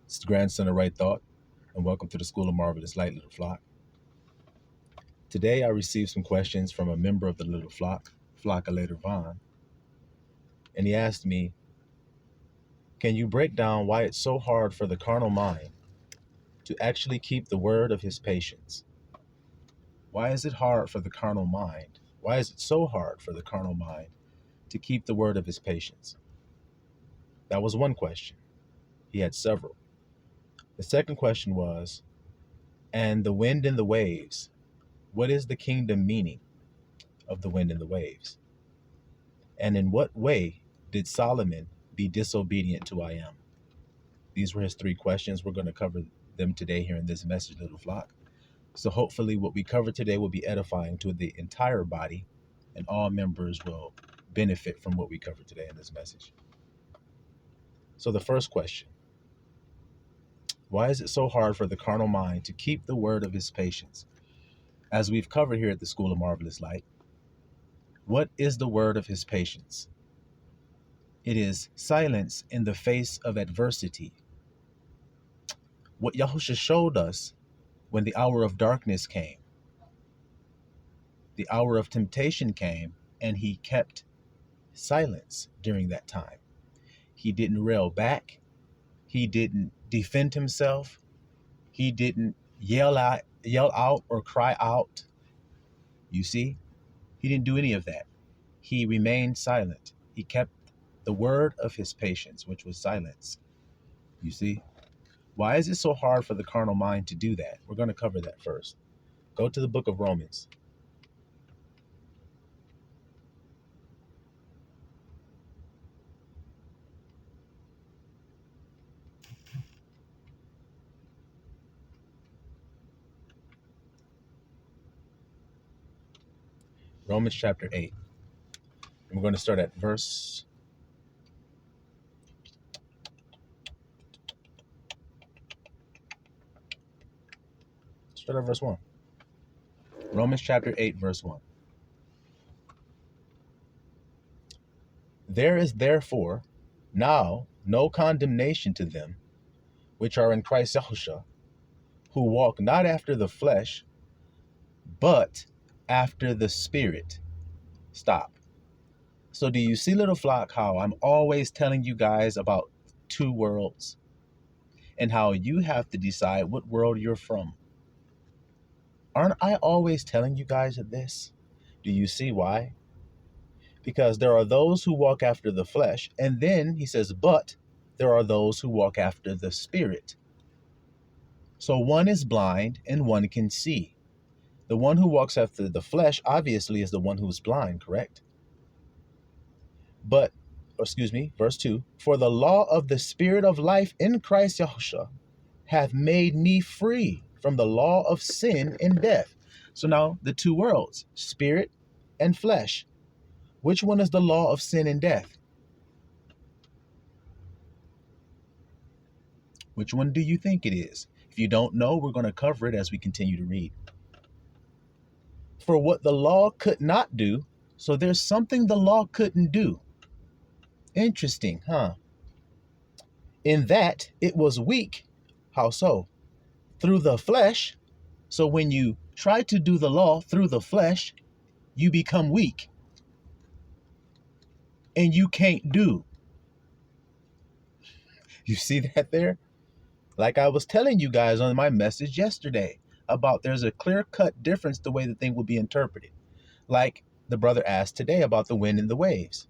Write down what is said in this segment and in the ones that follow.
It's the grandson of Right Thought, and welcome to the School of Marvelous Light, Little Flock. Today I received some questions from a member of the Little Flock, Flockalator Vaughn, and he asked me, can you break down why it's so hard for the carnal mind to actually keep the word of his patience? Why is it hard for the carnal mind? Why is it so hard for the carnal mind to keep the word of his patience? That was one question. He had several. The second question was, and the wind and the waves, what is the kingdom meaning of the wind and the waves? And in what way did Solomon be disobedient to I am? These were his three questions. We're going to cover them today here in this message, Little Flock. So hopefully what we cover today will be edifying to the entire body, and all members will benefit from what we cover today in this message. So the first question, why is it so hard for the carnal mind to keep the word of his patience? As we've covered here at the School of Marvelous Light, what is the word of his patience? It is silence in the face of adversity. What Yahusha showed us when the hour of darkness came, the hour of temptation came, and he kept silence during that time. He didn't rail back. He didn't defend himself. He didn't yell out or cry out. You see, he didn't do any of that. He remained silent. He kept the word of his patience, which was silence. You see, why is it so hard for the carnal mind to do that? We're going to cover that first. Go to the book of Romans. Romans chapter 8. And we're going to start at verse. Start at verse 1. Romans chapter 8, verse 1. There is therefore now no condemnation to them which are in Christ Yahusha, who walk not after the flesh, but after the Spirit. Stop. So do you see, Little Flock, how I'm always telling you guys about two worlds and how you have to decide what world you're from? Aren't I always telling you guys this? Do you see why? Because there are those who walk after the flesh, and then he says, but there are those who walk after the Spirit. So one is blind and one can see. The one who walks after the flesh obviously is the one who is blind, correct? But, verse 2, for the law of the Spirit of life in Christ Yahushua hath made me free from the law of sin and death. So now the two worlds, spirit and flesh. Which one is the law of sin and death? Which one do you think it is? If you don't know, we're going to cover it as we continue to read. For what the law could not do, so there's something the law couldn't do. Interesting, huh? In that it was weak. How so? Through the flesh. So when you try to do the law through the flesh, you become weak. And you can't do. You see that there? Like I was telling you guys on my message yesterday about there's a clear-cut difference the way the thing will be interpreted. Like the brother asked today about the wind and the waves.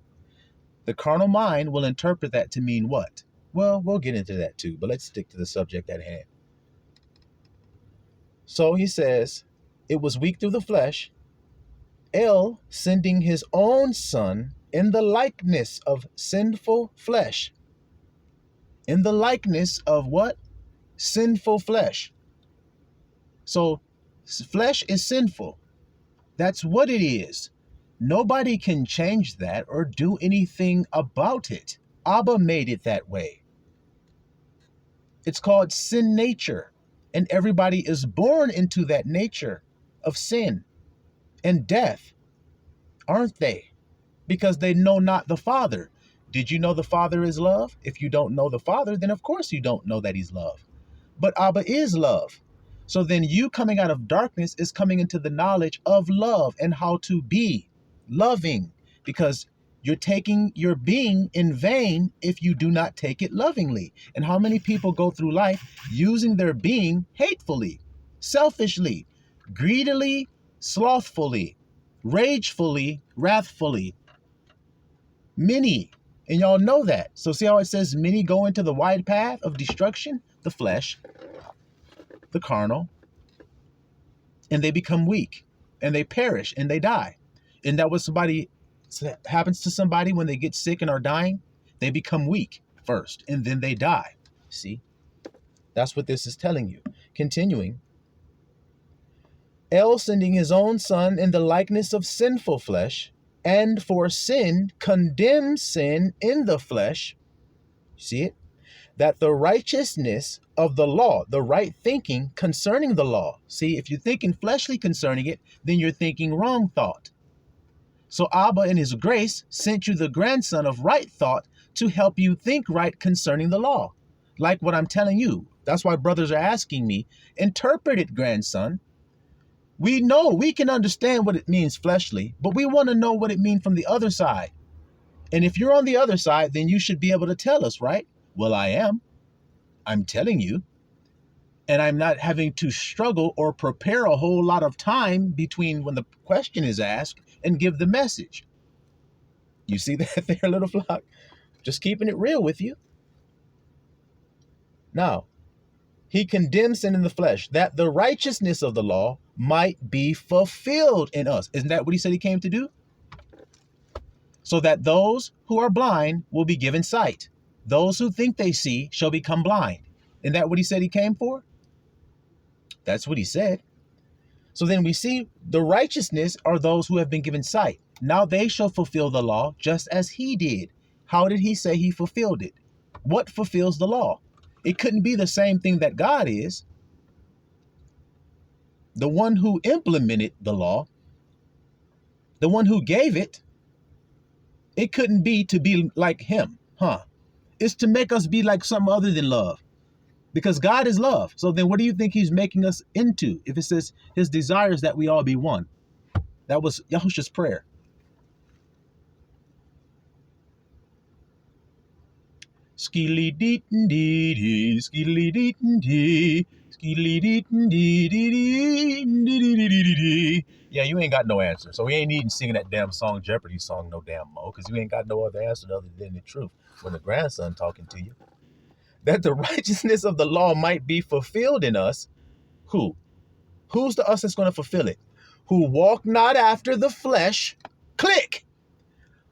The carnal mind will interpret that to mean what? Well, we'll get into that too, but let's stick to the subject at hand. So he says, it was weak through the flesh, El sending his own son in the likeness of sinful flesh. In the likeness of what? Sinful flesh. So flesh is sinful. That's what it is. Nobody can change that or do anything about it. Abba made it that way. It's called sin nature. And everybody is born into that nature of sin and death, aren't they? Because they know not the Father. Did you know the Father is love? If you don't know the Father, then of course you don't know that he's love. But Abba is love. So then you coming out of darkness is coming into the knowledge of love and how to be loving, because you're taking your being in vain if you do not take it lovingly. And how many people go through life using their being hatefully, selfishly, greedily, slothfully, ragefully, wrathfully? Many. And y'all know that. So see how it says many go into the wide path of destruction? The flesh, the carnal, and they become weak, and they perish, and they die. And that was happens to somebody when they get sick and are dying? They become weak first, and then they die. See? That's what this is telling you. Continuing. El sending his own son in the likeness of sinful flesh, and for sin condemns sin in the flesh. See it? That the righteousness of the law, the right thinking concerning the law. See, if you're thinking fleshly concerning it, then you're thinking wrong thought. So Abba in his grace sent you the grandson of right thought to help you think right concerning the law. Like what I'm telling you. That's why brothers are asking me, interpret it, grandson. We know, we can understand what it means fleshly, but we want to know what it means from the other side. And if you're on the other side, then you should be able to tell us, right? Well, I am. I'm telling you. And I'm not having to struggle or prepare a whole lot of time between when the question is asked and give the message. You see that there, little flock? Just keeping it real with you. Now, he condemns sin in the flesh, that the righteousness of the law might be fulfilled in us. Isn't that what he said he came to do? So that those who are blind will be given sight. Those who think they see shall become blind. Isn't that what he said he came for? That's what he said. So then we see the righteousness are those who have been given sight. Now they shall fulfill the law just as he did. How did he say he fulfilled it? What fulfills the law? It couldn't be the same thing that God is. The one who implemented the law, the one who gave it, it couldn't be to be like him, huh? It's to make us be like something other than love. Because God is love. So then what do you think he's making us into? If it says his desire is that we all be one. That was Yahushua's prayer. Skilly-dee-dee-dee, skilly-dee-dee-dee, skilly-dee-dee-dee-dee-dee-dee-dee-dee. Yeah, you ain't got no answer. So we ain't even singing that damn song, Jeopardy song, no damn mo, because you ain't got no other answer other than the truth when the grandson talking to you. That the righteousness of the law might be fulfilled in us. Who? Who's the us that's going to fulfill it? Who walk not after the flesh. Click.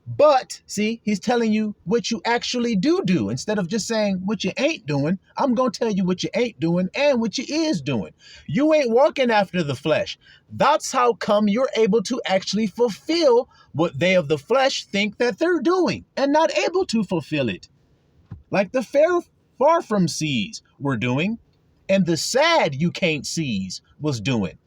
But, see, he's telling you what you actually do. Instead of just saying what you ain't doing, I'm going to tell you what you ain't doing and what you is doing. You ain't walking after the flesh. That's how come you're able to actually fulfill what they of the flesh think that they're doing and not able to fulfill it. Like the far from seas were doing, and the sad you can't seize was doing.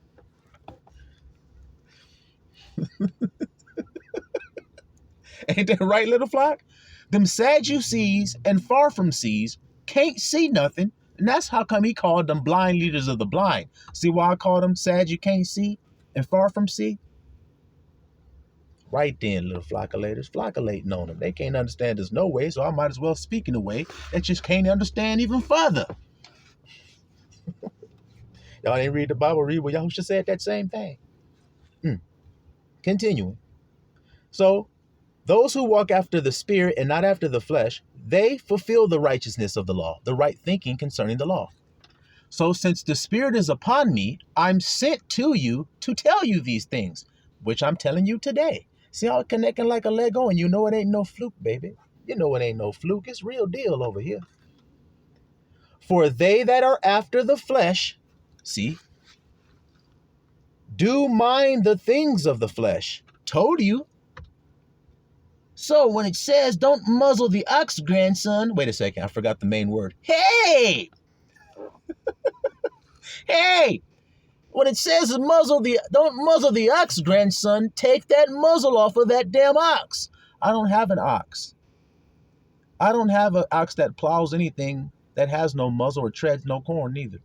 Ain't that right, little flock? Them sad you sees and far from seas can't see nothing, and that's how come he called them blind leaders of the blind. See why I call them sad you can't see and far from see? Right then, little flockulators, flocculating on them. They can't understand us no way, so I might as well speak in a way that just can't understand even further. Y'all ain't read the Bible, read what Yahushua said that same thing. Continuing. So, those who walk after the Spirit and not after the flesh, they fulfill the righteousness of the law, the right thinking concerning the law. So since the Spirit is upon me, I'm sent to you to tell you these things, which I'm telling you today. See how it connecting like a Lego, and you know it ain't no fluke, baby. You know it ain't no fluke. It's real deal over here. For they that are after the flesh, see, do mind the things of the flesh. Told you. So when it says don't muzzle the ox, grandson, wait a second, I forgot the main word. Hey! Hey! When it says don't muzzle the ox, grandson, take that muzzle off of that damn ox. I don't have an ox. I don't have an ox that plows anything that has no muzzle or treads no corn neither.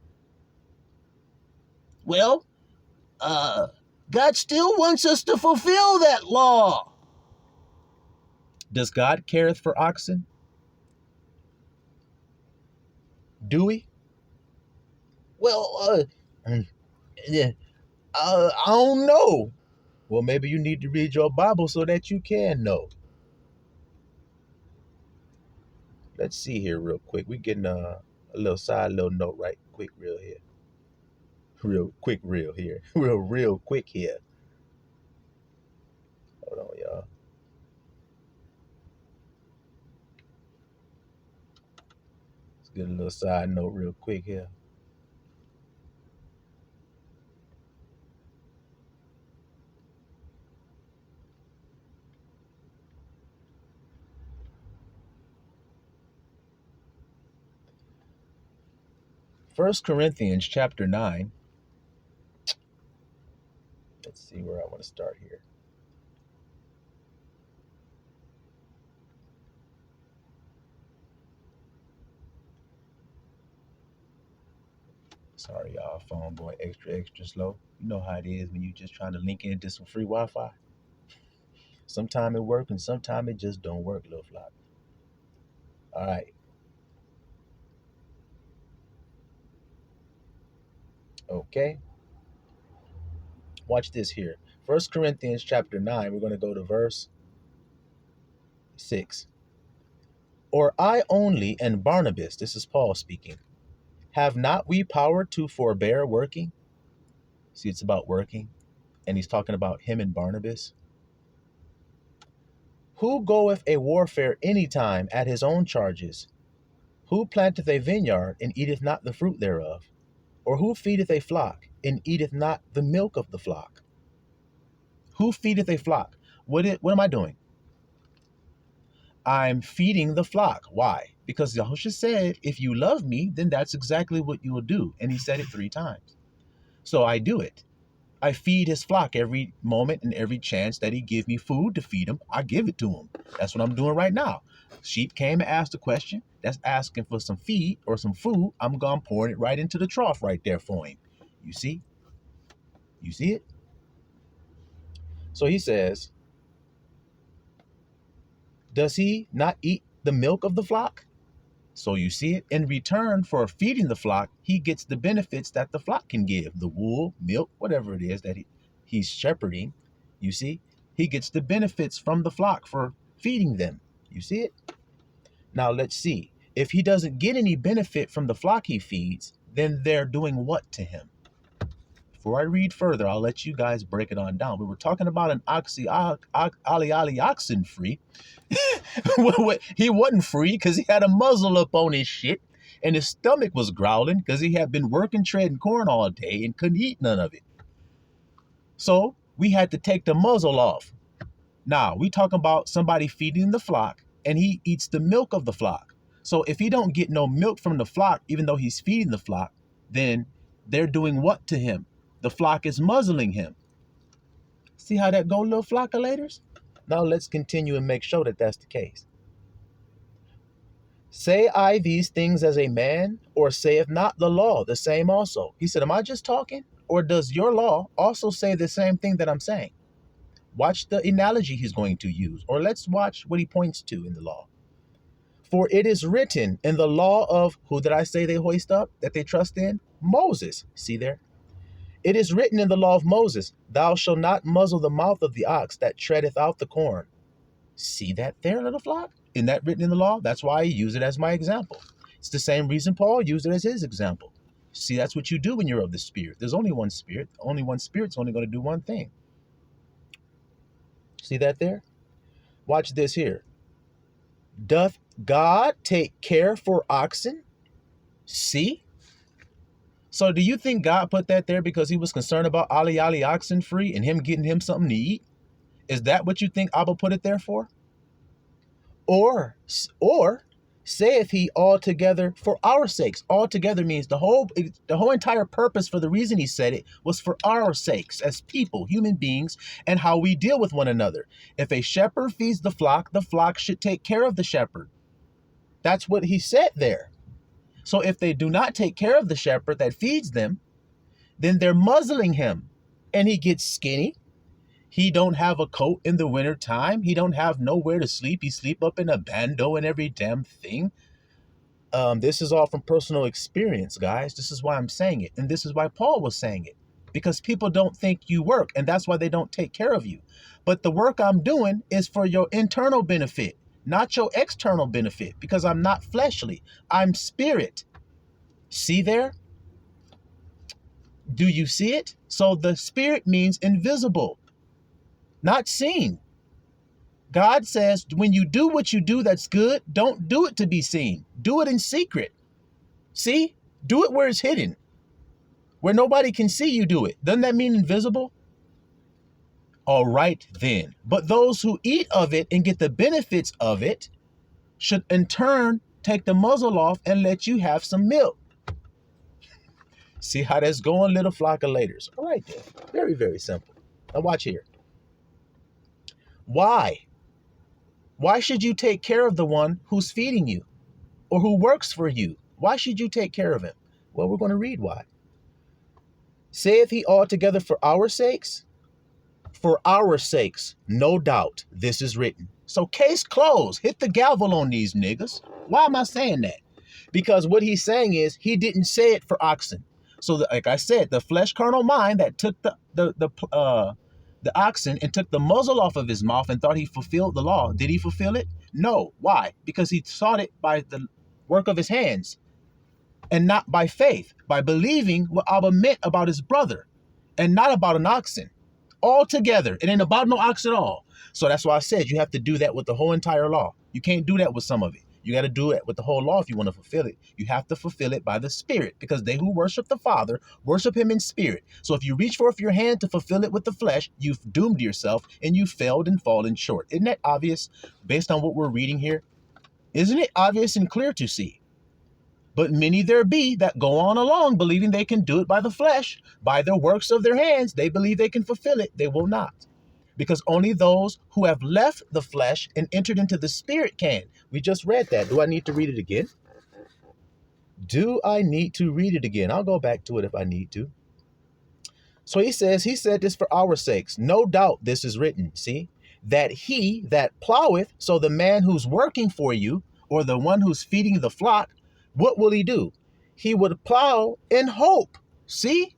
Well, God still wants us to fulfill that law. Does God careth for oxen? Do we? Well, yeah, I don't know. Well, maybe you need to read your Bible so that you can know. Let's see here real quick. We getting a little side little note right quick real here. Real quick real here. real quick here. Hold on, y'all. Let's get a little side note real quick here. First Corinthians chapter 9. Let's see where I want to start here. Sorry, y'all. Phone going extra slow. You know how it is when you just trying to link into some free Wi-Fi. Sometime it works and sometime it just don't work, little flock. All right. Okay. Watch this here. First Corinthians chapter 9. We're going to go to verse 6. Or I only and Barnabas, this is Paul speaking, have not we power to forbear working? See, it's about working. And he's talking about him and Barnabas. Who goeth a warfare any time at his own charges? Who planteth a vineyard and eateth not the fruit thereof? Or who feedeth a flock and eateth not the milk of the flock? Who feedeth a flock? What am I doing? I'm feeding the flock. Why? Because Yahushua said, if you love me, then that's exactly what you will do. And he said it 3 times. So I do it. I feed his flock every moment and every chance that he give me food to feed him. I give it to him. That's what I'm doing right now. Sheep came and asked a question. That's asking for some feed or some food. I'm going pouring it right into the trough right there for him. You see? You see it? So he says, does he not eat the milk of the flock? So you see it. In return for feeding the flock, he gets the benefits that the flock can give. The wool, milk, whatever it is that he's shepherding. You see? He gets the benefits from the flock for feeding them. You see it? Now let's see. If he doesn't get any benefit from the flock he feeds, then they're doing what to him? Before I read further, I'll let you guys break it on down. We were talking about an oxen free. He wasn't free because he had a muzzle up on his shit, and his stomach was growling because he had been working treading corn all day and couldn't eat none of it. So we had to take the muzzle off. Now we talking about somebody feeding the flock, and he eats the milk of the flock. So if he don't get no milk from the flock, even though he's feeding the flock, then they're doing what to him? The flock is muzzling him. See how that go, little flockulators? Now let's continue and make sure that that's the case. Say I these things as a man, or saith not the law the same also? He said, am I just talking? Or does your law also say the same thing that I'm saying? Watch the analogy he's going to use, or let's watch what he points to in the law. For it is written in the law of, who did I say they hoist up, that they trust in? Moses. See there? It is written in the law of Moses, thou shalt not muzzle the mouth of the ox that treadeth out the corn. See that there, little flock? Isn't that written in the law? That's why I use it as my example. It's the same reason Paul used it as his example. See, that's what you do when you're of the Spirit. There's only one Spirit. Only one Spirit's only going to do one thing. See that there? Watch this here. Doth God take care for oxen? See? So do you think God put that there because he was concerned about Ali oxen free and him getting him something to eat? Is that what you think Abba put it there for? Or saith he altogether for our sakes? Altogether means the whole entire purpose for the reason he said it was for our sakes as people, human beings, and how we deal with one another. If a shepherd feeds the flock should take care of the shepherd. That's what he said there. So if they do not take care of the shepherd that feeds them, then they're muzzling him, and he gets skinny. He don't have a coat in the winter time. He don't have nowhere to sleep. He sleep up in a bando and every damn thing. This is all from personal experience, guys. This is why I'm saying it. And this is why Paul was saying it. Because people don't think you work, and that's why they don't take care of you. But the work I'm doing is for your internal benefit, not your external benefit, because I'm not fleshly. I'm spirit. See there? Do you see it? So the spirit means invisible, not seen. God says when you do what you do that's good, don't do it to be seen. Do it in secret. See? Do it where it's hidden, where nobody can see you do it. Doesn't that mean invisible? All right, then. But those who eat of it and get the benefits of it should in turn take the muzzle off and let you have some milk. See how that's going, little flock of laters? All right, then. Very, very simple. Now watch here. Why? Why should you take care of the one who's feeding you or who works for you? Why should you take care of him? Well, we're going to read why. Saith he altogether for our sakes? For our sakes, no doubt, this is written. So case closed. Hit the gavel on these niggas. Why am I saying that? Because what he's saying is he didn't say it for oxen. So like I said, the flesh carnal mind that took the oxen and took the muzzle off of his mouth and thought he fulfilled the law. Did he fulfill it? No. Why? Because he sought it by the work of his hands and not by faith, by believing what Abba meant about his brother and not about an oxen. All together. It ain't about no ox at all. So that's why I said you have to do that with the whole entire law. You can't do that with some of it. You got to do it with the whole law if you want to fulfill it. You have to fulfill it by the Spirit, because they who worship the Father worship him in spirit. So if you reach forth your hand to fulfill it with the flesh, you've doomed yourself and you failed and fallen short. Isn't that obvious based on what we're reading here? Isn't it obvious and clear to see? But many there be that go on along believing they can do it by the flesh, by the works of their hands. They believe they can fulfill it. They will not. Because only those who have left the flesh and entered into the spirit can. We just read that. Do I need to read it again? Do I need to read it again? I'll go back to it if I need to. So he says, he said this for our sakes. No doubt this is written, see, that he that ploweth, so the man who's working for you or the one who's feeding the flock, what will he do? He would plow in hope. See?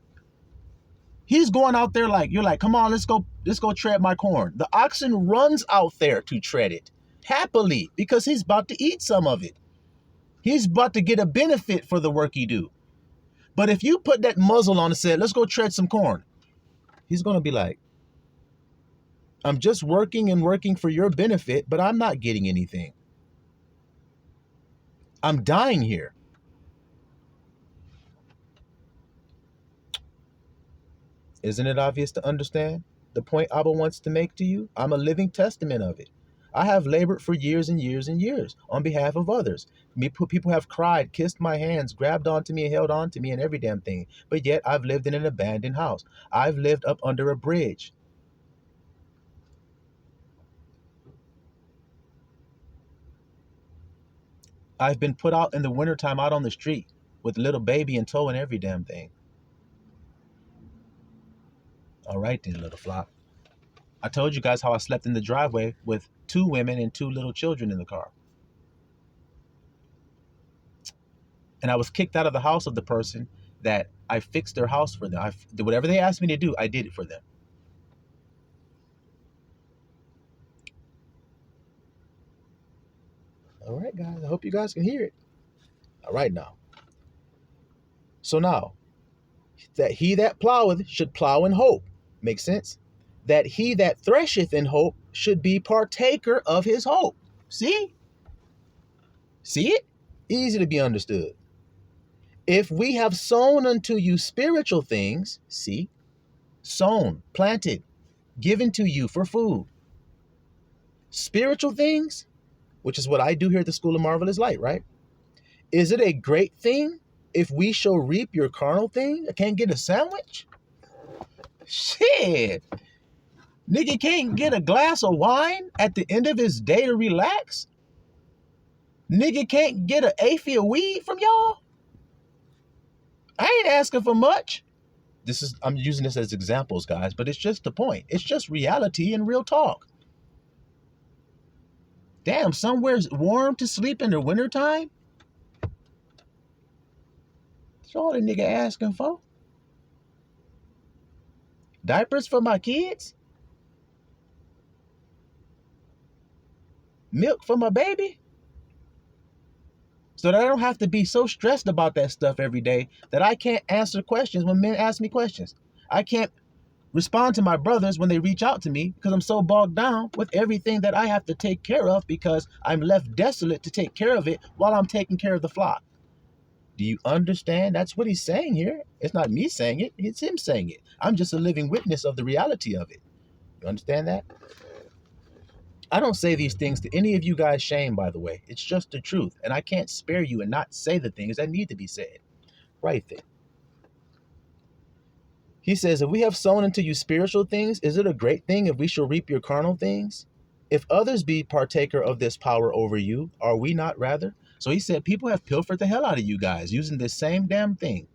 He's going out there like, you're like, come on, let's go tread my corn. The oxen runs out there to tread it happily because he's about to eat some of it. He's about to get a benefit for the work he do. But if you put that muzzle on and said, let's go tread some corn, he's going to be like, I'm just working and working for your benefit, but I'm not getting anything. I'm dying here. Isn't it obvious to understand the point Abba wants to make to you? I'm a living testament of it. I have labored for years and years and years on behalf of others. People have cried, kissed my hands, grabbed onto me and held on to me and every damn thing. But yet I've lived in an abandoned house. I've lived up under a bridge. I've been put out in the wintertime out on the street with little baby in tow and every damn thing. All right then, little flock. I told you guys how I slept in the driveway with 2 women and 2 little children in the car. And I was kicked out of the house of the person that I fixed their house for them. Whatever they asked me to do, I did it for them. All right, guys. I hope you guys can hear it. All right, now. So now, that he that ploweth should plow in hope. Makes sense? That he that thresheth in hope should be partaker of his hope. See? See it? Easy to be understood. If we have sown unto you spiritual things, see? Sown, planted, given to you for food. Spiritual things, which is what I do here at the School of Marvelous Light, right? Is it a great thing if we shall reap your carnal thing? I can't get a sandwich? Shit. Nigga can't get a glass of wine at the end of his day to relax? Nigga can't get an eighth of weed from y'all? I ain't asking for much. I'm using this as examples, guys, but it's just the point. It's just reality and real talk. Damn, somewhere's warm to sleep in the wintertime? That's all the nigga asking for. Diapers for my kids? Milk for my baby? So that I don't have to be so stressed about that stuff every day that I can't answer questions when men ask me questions. I can't respond to my brothers when they reach out to me because I'm so bogged down with everything that I have to take care of because I'm left desolate to take care of it while I'm taking care of the flock. Do you understand? That's what he's saying here. It's not me saying it. It's him saying it. I'm just a living witness of the reality of it. You understand that? I don't say these things to any of you guys' shame, by the way. It's just the truth. And I can't spare you and not say the things that need to be said. Right there. He says, if we have sown into you spiritual things, is it a great thing if we shall reap your carnal things? If others be partaker of this power over you, are we not rather? So he said, people have pilfered the hell out of you guys using this same damn thing.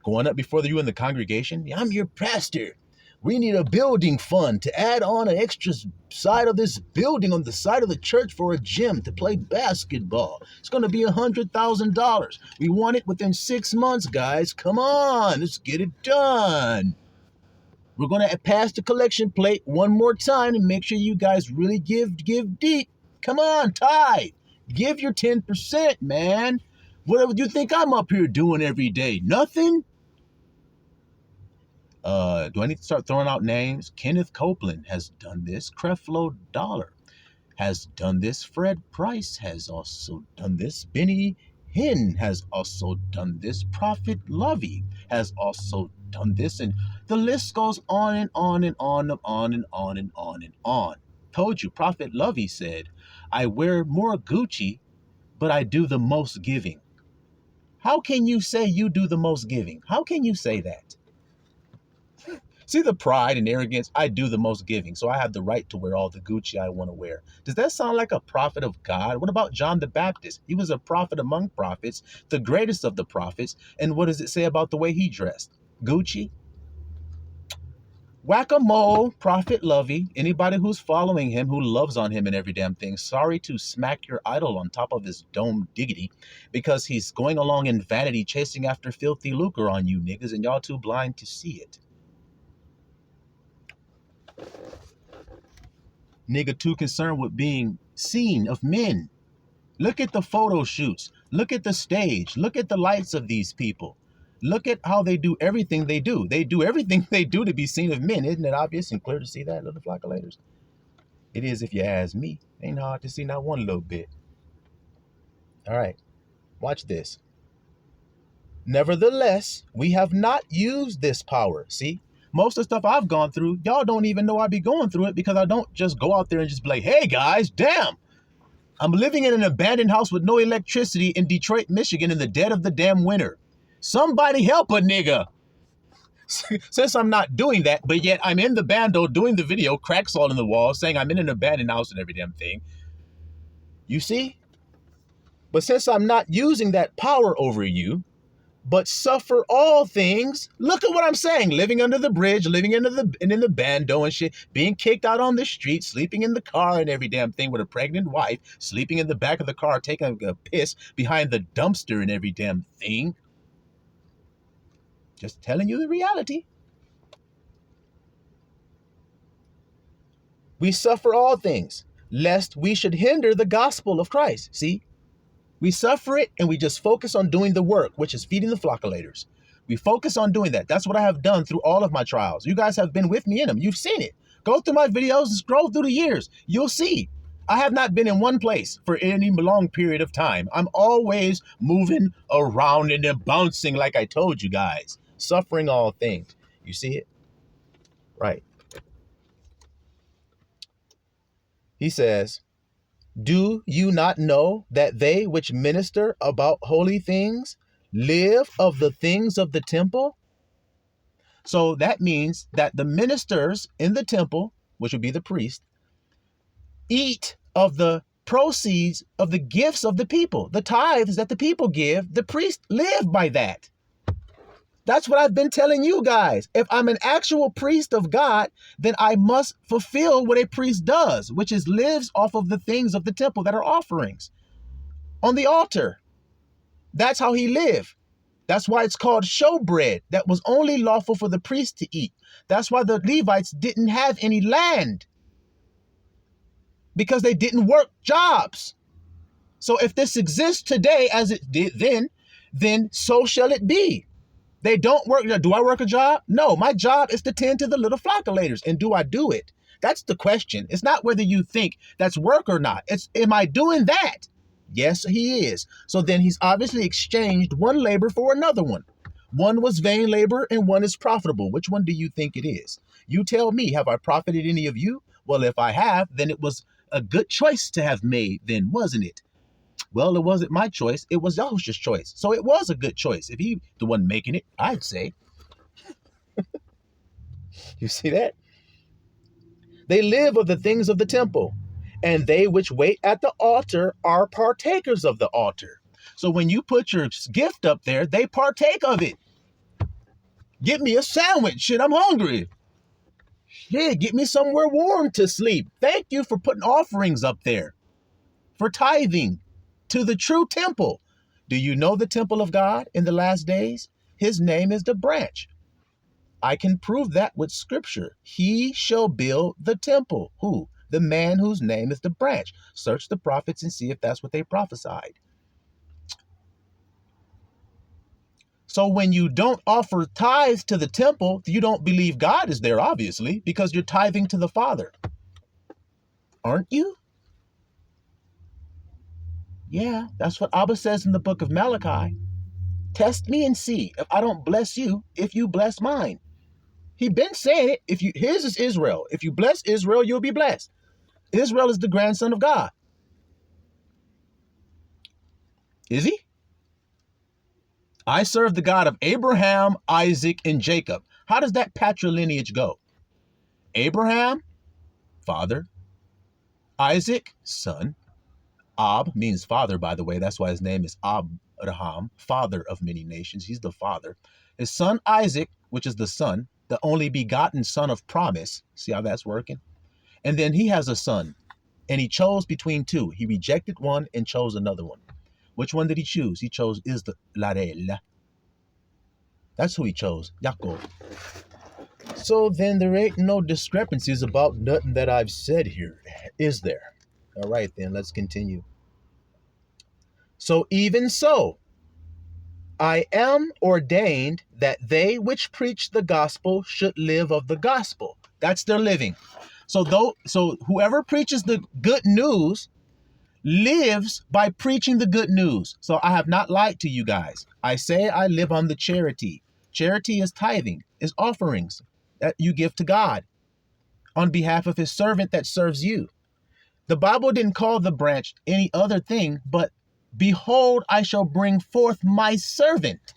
Going up before you in the congregation, I'm your pastor. We need a building fund to add on an extra side of this building on the side of the church for a gym to play basketball. It's going to be $100,000. We want it within 6 months, guys. Come on, let's get it done. We're going to pass the collection plate one more time and make sure you guys really give deep. Come on, tithe. Give your 10%, man. What do you think I'm up here doing every day? Nothing? Do I need to start throwing out names? Kenneth Copeland has done this. Creflo Dollar has done this. Fred Price has also done this. Benny Hinn has also done this. Prophet Lovey has also done this. And the list goes on and on and on and on and on and on and on. Told you, Prophet Lovey said, I wear more Gucci, but I do the most giving. How can you say you do the most giving? How can you say that? See the pride and arrogance? I do the most giving, so I have the right to wear all the Gucci I want to wear. Does that sound like a prophet of God? What about John the Baptist? He was a prophet among prophets, the greatest of the prophets. And what does it say about the way he dressed? Gucci? Whack-a-mole, Prophet Lovey. Anybody who's following him, who loves on him and every damn thing, sorry to smack your idol on top of his dome diggity because he's going along in vanity chasing after filthy lucre on you niggas and y'all too blind to see it. Nigga too concerned with being seen of men. Look at the photo shoots. Look at the stage. Look at the lights of these people. Look at how they do everything they do. They do everything they do to be seen of men. Isn't it obvious and clear to see that, little flockulators? It is if you ask me. Ain't hard to see not one little bit. All right, watch this. Nevertheless, we have not used this power. See? Most of the stuff I've gone through, y'all don't even know I be going through it because I don't just go out there and just be like, hey guys, damn, I'm living in an abandoned house with no electricity in Detroit, Michigan in the dead of the damn winter. Somebody help a nigga. Since I'm not doing that, but yet I'm in the bando doing the video, cracks all in the wall, saying I'm in an abandoned house and every damn thing. You see? But since I'm not using that power over you, but suffer all things. Look at what I'm saying. Living under the bridge, living in the bando and shit, being kicked out on the street, sleeping in the car and every damn thing with a pregnant wife, sleeping in the back of the car, taking a piss behind the dumpster and every damn thing. Just telling you the reality. We suffer all things, lest we should hinder the gospel of Christ. See? We suffer it and we just focus on doing the work, which is feeding the flockulators. We focus on doing that. That's what I have done through all of my trials. You guys have been with me in them. You've seen it. Go through my videos and scroll through the years. You'll see. I have not been in one place for any long period of time. I'm always moving around and then bouncing like I told you guys. Suffering all things. You see it? Right. He says, do you not know that they which minister about holy things live of the things of the temple? So that means that the ministers in the temple, which would be the priest, eat of the proceeds of the gifts of the people, the tithes that the people give. The priests live by that. That's what I've been telling you guys. If I'm an actual priest of God, then I must fulfill what a priest does, which is lives off of the things of the temple that are offerings on the altar. That's how he lived. That's why it's called showbread. That was only lawful for the priest to eat. That's why the Levites didn't have any land, because they didn't work jobs. So if this exists today as it did then so shall it be. They don't work. Do I work a job? No, my job is to tend to the little flockulators. And do I do it? That's the question. It's not whether you think that's work or not. It's, am I doing that? Yes, he is. So then he's obviously exchanged one labor for another one. One was vain labor and one is profitable. Which one do you think it is? You tell me, have I profited any of you? Well, if I have, then it was a good choice to have made then, wasn't it? Well, it wasn't my choice. It was Yahushua's choice. So it was a good choice. If he the one making it, I'd say. You see that? They live of the things of the temple, and they which wait at the altar are partakers of the altar. So when you put your gift up there, they partake of it. Get me a sandwich. Shit, I'm hungry. Yeah, get me somewhere warm to sleep. Thank you for putting offerings up there, for tithing to the true temple. Do you know the temple of God in the last days? His name is the branch. I can prove that with scripture. He shall build the temple. Who? The man whose name is the branch. Search the prophets and see if that's what they prophesied. So when you don't offer tithes to the temple, you don't believe God is there, obviously, because you're tithing to the Father. Aren't you? Yeah, that's what Abba says in the book of Malachi. Test me and see if I don't bless you, if you bless mine. He been saying it. If you, his is Israel. If you bless Israel, you'll be blessed. Israel is the grandson of God. Is he? I serve the God of Abraham, Isaac, and Jacob. How does that patrilineage go? Abraham, father. Isaac, son. Ab means father, by the way. That's why his name is Abraham, father of many nations. He's the father. His son Isaac, which is the son, the only begotten son of promise. See how that's working? And then he has a son, and he chose between two. He rejected one and chose another one. Which one did he choose? He chose Israel. That's who he chose, Yaakov. So then there ain't no discrepancies about nothing that I've said here, is there? All right, then let's continue. So even so, I am ordained that they which preach the gospel should live of the gospel. That's their living. So whoever preaches the good news lives by preaching the good news. So I have not lied to you guys. I say I live on the charity. Charity is tithing, is offerings that you give to God on behalf of his servant that serves you. The Bible didn't call the branch any other thing, but behold, I shall bring forth my servant,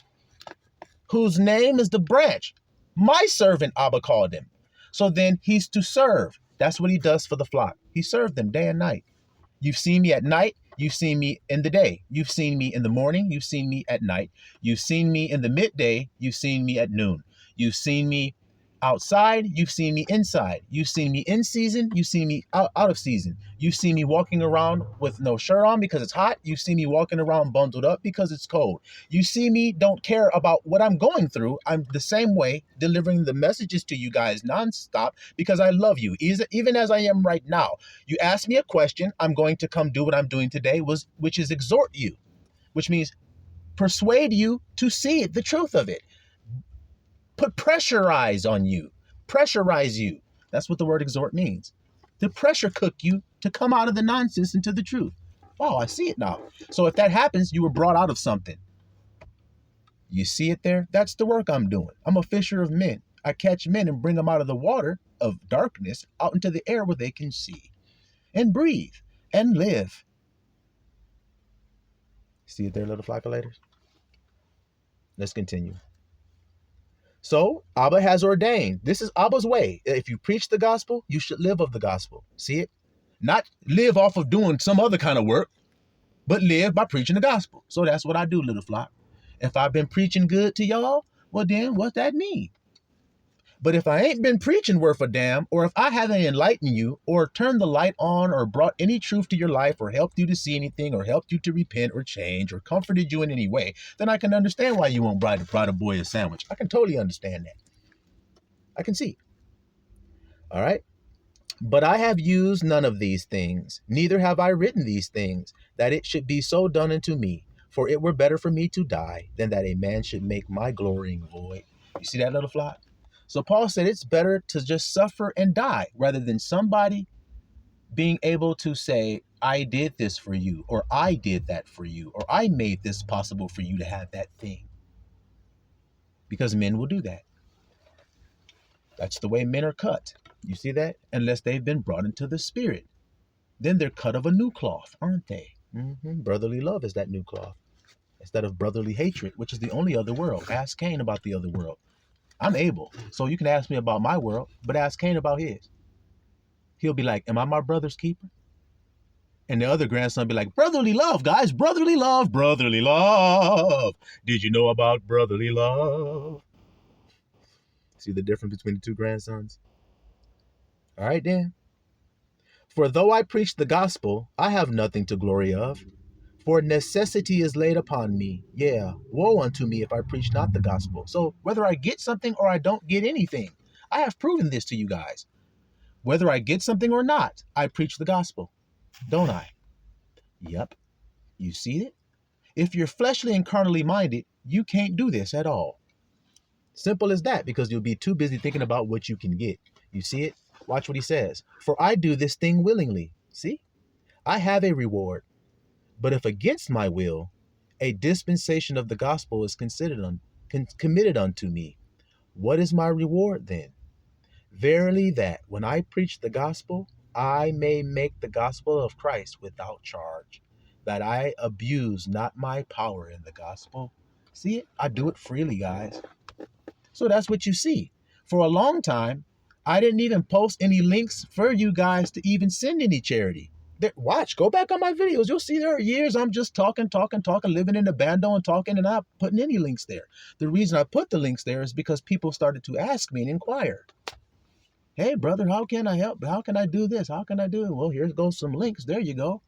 whose name is the branch. My servant, Abba called him. So then he's to serve. That's what he does for the flock. He served them day and night. You've seen me at night. You've seen me in the day. You've seen me in the morning. You've seen me at night. You've seen me in the midday. You've seen me at noon. You've seen me outside. You've seen me inside. You've seen me in season. You've seen me out of season. You've seen me walking around with no shirt on because it's hot. You've seen me walking around bundled up because it's cold. You see me don't care about what I'm going through. I'm the same way delivering the messages to you guys nonstop because I love you, even as I am right now. You ask me a question, I'm going to come do what I'm doing today, which is exhort you, which means persuade you to see the truth of it. Put pressurize on you, pressurize you. That's what the word exhort means. To pressure cook you to come out of the nonsense into the truth. Oh, I see it now. So if that happens, you were brought out of something. You see it there? That's the work I'm doing. I'm a fisher of men. I catch men and bring them out of the water of darkness out into the air where they can see and breathe and live. See it there, little flockulators? Let's continue. So Abba has ordained. This is Abba's way. If you preach the gospel, you should live of the gospel. See it? Not live off of doing some other kind of work, but live by preaching the gospel. So that's what I do, little flock. If I've been preaching good to y'all, well then what's that mean? But if I ain't been preaching worth a damn, or if I haven't enlightened you, or turned the light on, or brought any truth to your life, or helped you to see anything, or helped you to repent or change, or comforted you in any way, then I can understand why you won't brought a boy a sandwich. I can totally understand that. I can see. All right. But I have used none of these things, neither have I written these things, that it should be so done unto me. For it were better for me to die than that a man should make my glorying void. You see that, little flock? So Paul said it's better to just suffer and die rather than somebody being able to say, I did this for you, or I did that for you, or I made this possible for you to have that thing. Because men will do that. That's the way men are cut. You see that? Unless they've been brought into the spirit. Then they're cut of a new cloth, aren't they? Brotherly love is that new cloth. Instead of brotherly hatred, which is the only other world. Ask Cain about the other world. I'm able. So you can ask me about my world, but ask Cain about his. He'll be like, am I my brother's keeper? And the other grandson be like, brotherly love, guys. Brotherly love. Brotherly love. Did you know about brotherly love? See the difference between the two grandsons? All right, then. For though I preach the gospel, I have nothing to glory of. For necessity is laid upon me. Yeah, woe unto me if I preach not the gospel. So whether I get something or I don't get anything, I have proven this to you guys. Whether I get something or not, I preach the gospel. Don't I? Yep. You see it? If you're fleshly and carnally minded, you can't do this at all. Simple as that, because you'll be too busy thinking about what you can get. You see it? Watch what he says. For I do this thing willingly. See? I have a reward. But if against my will, a dispensation of the gospel is committed unto me. What is my reward then? Verily that, when I preach the gospel, I may make the gospel of Christ without charge, that I abuse not my power in the gospel. See it? I do it freely, guys. So that's what you see. For a long time, I didn't even post any links for you guys to even send any charity. Watch, go back on my videos. You'll see there are years I'm just talking, living in the bando and talking and not putting any links there. The reason I put the links there is because people started to ask me and inquire. Hey, brother, how can I help? How can I do this? How can I do it? Well, here goes some links. There you go.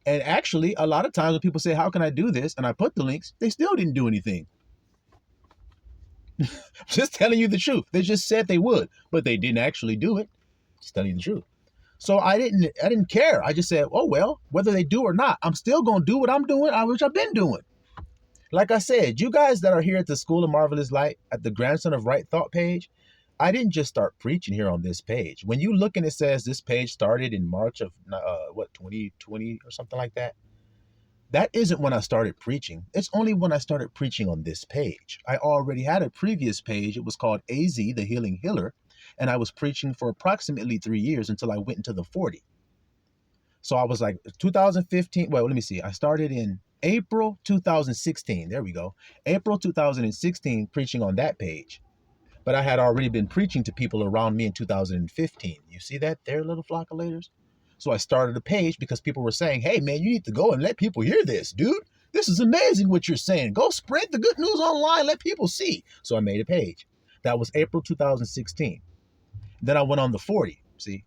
And actually, a lot of times when people say, how can I do this? And I put the links, they still didn't do anything. Just telling you the truth. They just said they would, but they didn't actually do it. Just telling you the truth. So I didn't care. I just said, oh, well, whether they do or not, I'm still going to do what I'm doing, which I've been doing. Like I said, you guys that are here at the School of Marvelous Light, at the Grandson of Right Thought page, I didn't just start preaching here on this page. When you look and it says this page started in March of, 2020 or something like that, that isn't when I started preaching. It's only when I started preaching on this page. I already had a previous page. It was called AZ, the Healing Healer. And I was preaching for approximately 3 years until I went into the 40. So I was like 2015. Well, let me see. I started in April 2016. There we go. April 2016 preaching on that page. But I had already been preaching to people around me in 2015. You see that there, little flockulators? So I started a page because people were saying, hey, man, you need to go and let people hear this, dude. This is amazing what you're saying. Go spread the good news online. Let people see. So I made a page. That was April 2016. Then I went on the 40, see?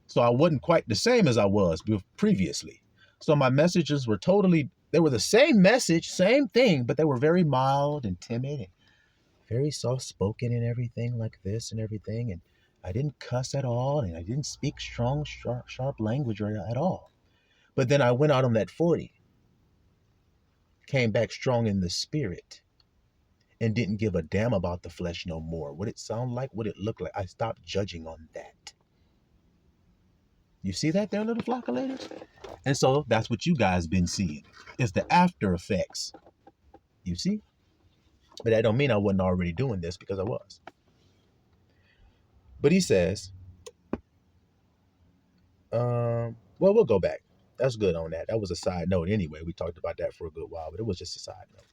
So I wasn't quite the same as I was previously. So my messages were they were the same message, same thing, but they were very mild and timid and very soft-spoken and everything like this and everything. And I didn't cuss at all, and I didn't speak strong, sharp language at all. But then I went out on that 40, came back strong in the spirit, and didn't give a damn about the flesh no more. What it sound like, what it looked like. I stopped judging on that. You see that there, little flockulators? And so that's what you guys been seeing. It's the after effects. You see? But that don't mean I wasn't already doing this, because I was. But he says, well, we'll go back. That's good on that. That was a side note anyway. We talked about that for a good while, but it was just a side note.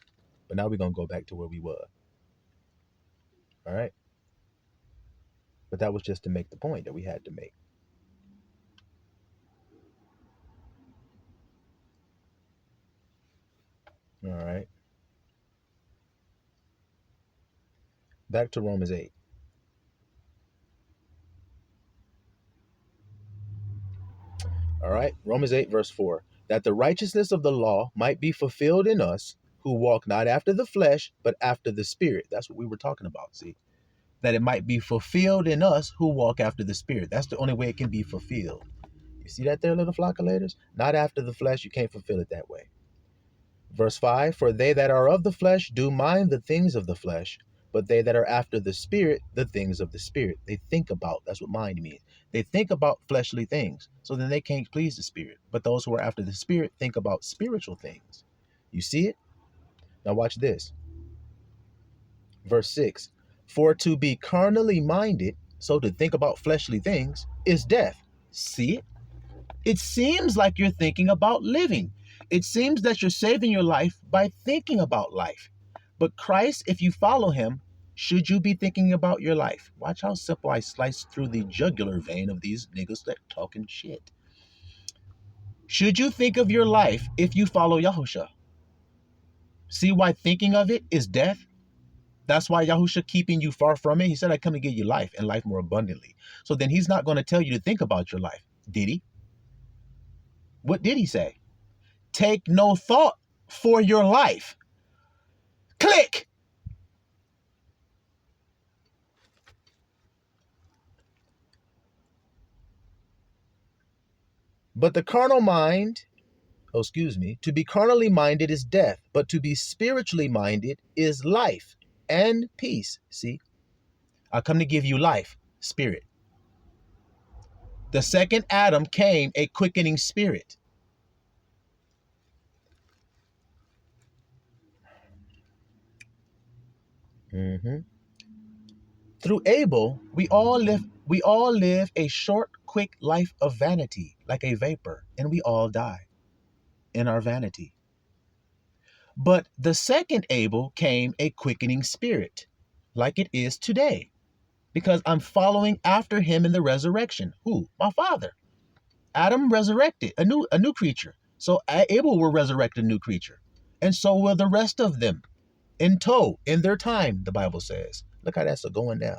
But now we're going to go back to where we were. All right? But that was just to make the point that we had to make. All right. Back to Romans 8. All right. Romans 8, verse 4. That the righteousness of the law might be fulfilled in us who walk not after the flesh, but after the Spirit. That's what we were talking about. See, that it might be fulfilled in us who walk after the Spirit. That's the only way it can be fulfilled. You see that there, little flockulators? Not after the flesh. You can't fulfill it that way. Verse 5, for they that are of the flesh do mind the things of the flesh, but they that are after the Spirit, the things of the Spirit. They think about, that's what mind means. They think about fleshly things, so then they can't please the Spirit. But those who are after the Spirit think about spiritual things. You see it? Now watch this. Verse 6, for to be carnally minded, so to think about fleshly things, is death. See it? It seems like you're thinking about living. It seems that you're saving your life by thinking about life. But Christ, if you follow him, should you be thinking about your life? Watch how simple I slice through the jugular vein of these niggas that talking shit. Should you think of your life if you follow Yahusha? See why thinking of it is death? That's why Yahusha keeping you far from it. He said, I come to give you life and life more abundantly. So then he's not going to tell you to think about your life. Did he? What did he say? Take no thought for your life. Click. But the carnal mind, to be carnally minded is death, but to be spiritually minded is life and peace. See, I come to give you life, spirit. The second Adam came a quickening spirit. Through Abel, we all live a short, quick life of vanity, like a vapor, and we all die in our vanity. But the second Abel came a quickening spirit, like it is today, because I'm following after him in the resurrection. Who? My father. Adam resurrected a new creature. So Abel will resurrect a new creature. And so will the rest of them in tow, in their time, the Bible says. Look how that's going now.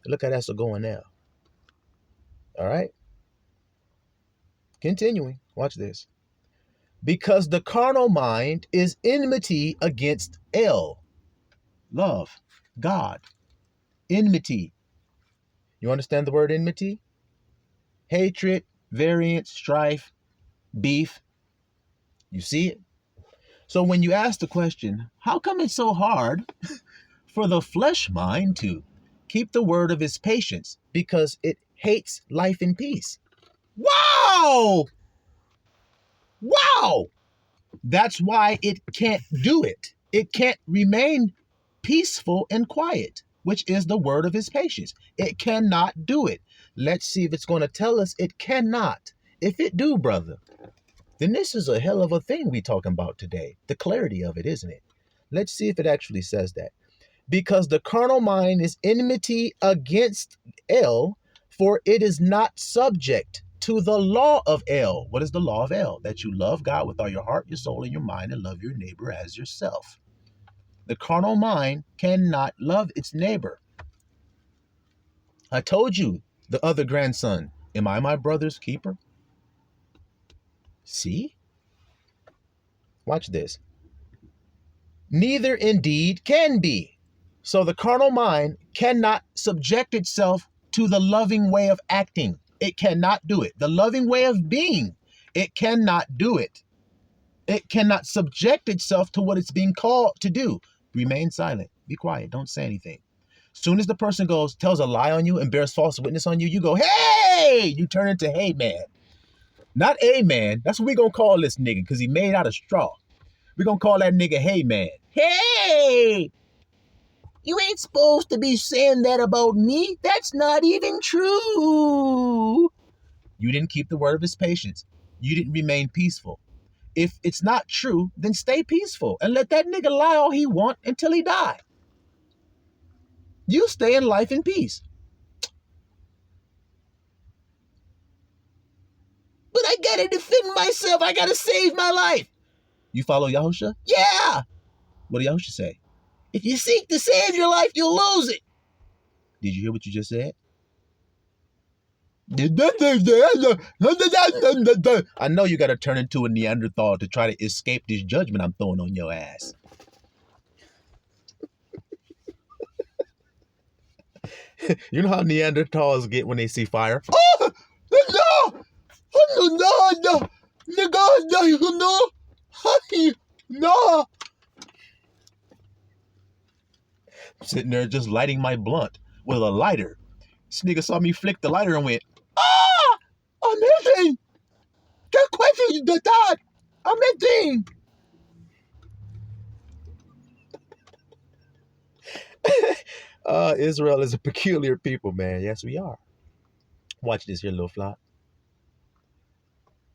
Look how that's going now. All right. Continuing. Watch this. Because the carnal mind is enmity against love, God. Enmity. You understand the word enmity? Hatred, variance, strife, beef. You see it? So when you ask the question, how come it's so hard for the flesh mind to keep the word of his patience? Because it hates life and peace. Wow! Wow! That's why it can't do it. It can't remain peaceful and quiet, which is the word of his patience. It cannot do it. Let's see if it's going to tell us it cannot. If it do, brother, then this is a hell of a thing we talking about today. The clarity of it, isn't it? Let's see if it actually says that. Because the carnal mind is enmity against for it is not subject to the law of What is the law of That you love God with all your heart, your soul, and your mind, and love your neighbor as yourself. The carnal mind cannot love its neighbor. I told you, the other grandson, am I my brother's keeper? See? Watch this. Neither indeed can be. So the carnal mind cannot subject itself to the loving way of acting. It cannot do it. The loving way of being, it cannot do it. It cannot subject itself to what it's being called to do. Remain silent. Be quiet. Don't say anything. Soon as the person tells a lie on you and bears false witness on you, you go, hey! You turn into hey man. Not a man. That's what we're going to call this nigga because he made out of straw. We're going to call that nigga hey man. Hey! You ain't supposed to be saying that about me. That's not even true. You didn't keep the word of his patience. You didn't remain peaceful. If it's not true, then stay peaceful and let that nigga lie all he want until he die. You stay in life in peace. But I gotta defend myself. I gotta save my life. You follow Yahusha? Yeah. What did Yahusha say? If you seek to save your life, you'll lose it. Did you hear what you just said? I know you got to turn into a Neanderthal to try to escape this judgment I'm throwing on your ass. You know how Neanderthals get when they see fire? Oh, no! No! I'm sitting there just lighting my blunt with a lighter. This nigga saw me flick the lighter and went, ah! Amazing! Good question, you did that! Amazing! Israel is a peculiar people, man. Yes, we are. Watch this here, little flock.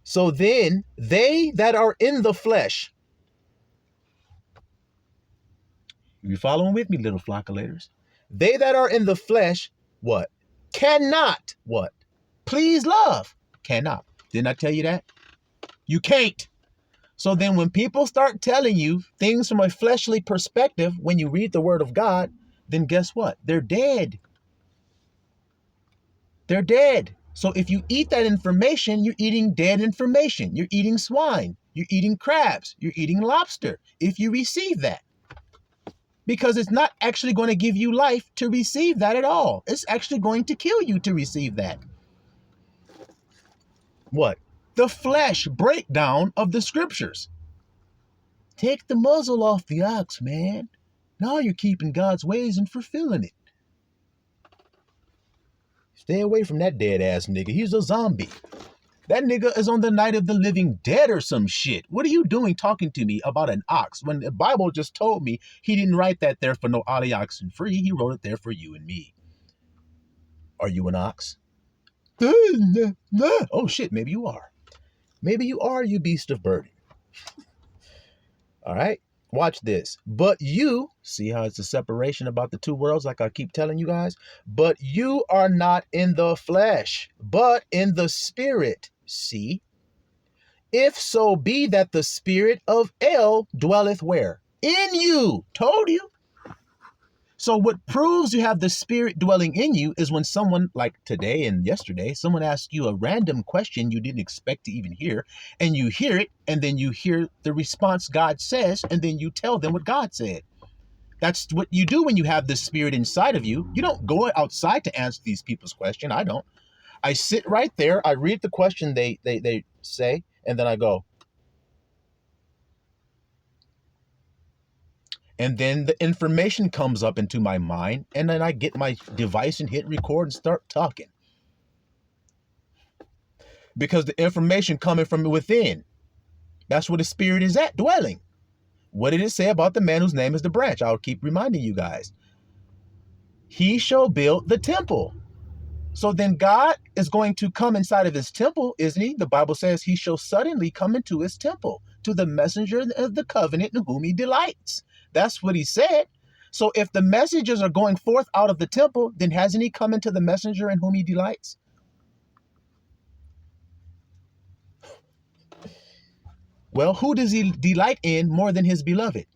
So then, they that are in the flesh. You following with me, little flockulators? They that are in the flesh, what? Cannot, what? Please love. Cannot. Didn't I tell you that? You can't. So then when people start telling you things from a fleshly perspective, when you read the word of God, then guess what? They're dead. They're dead. So if you eat that information, you're eating dead information. You're eating swine. You're eating crabs. You're eating lobster. If you receive that. Because it's not actually going to give you life to receive that at all. It's actually going to kill you to receive that. What? The flesh breakdown of the scriptures. Take the muzzle off the ox, man. Now you're keeping God's ways and fulfilling it. Stay away from that dead ass nigga. He's a zombie. That nigga is on the night of the living dead or some shit. What are you doing talking to me about an ox when the Bible just told me he didn't write that there for no other oxen free. He wrote it there for you and me. Are you an ox? Oh shit, maybe you are. Maybe you are, you beast of burden. All right, watch this. But you, see how it's a separation about the two worlds like I keep telling you guys? But you are not in the flesh, but in the spirit. See? If so be that the spirit of El dwelleth where? In you. Told you. So what proves you have the spirit dwelling in you is when someone, like today and yesterday, someone asks you a random question you didn't expect to even hear, and you hear it, and then you hear the response God says, and then you tell them what God said. That's what you do when you have the spirit inside of you. You don't go outside to answer these people's question. I don't. I sit right there. I read the question they say, and then I go. And then the information comes up into my mind, and then I get my device and hit record and start talking. Because the information coming from within, that's where the spirit is at, dwelling. What did it say about the man whose name is the branch? I'll keep reminding you guys. He shall build the temple. So then God is going to come inside of his temple, isn't he? The Bible says he shall suddenly come into his temple to the messenger of the covenant in whom he delights. That's what he said. So if the messengers are going forth out of the temple, then hasn't he come into the messenger in whom he delights? Well, who does he delight in more than his beloved?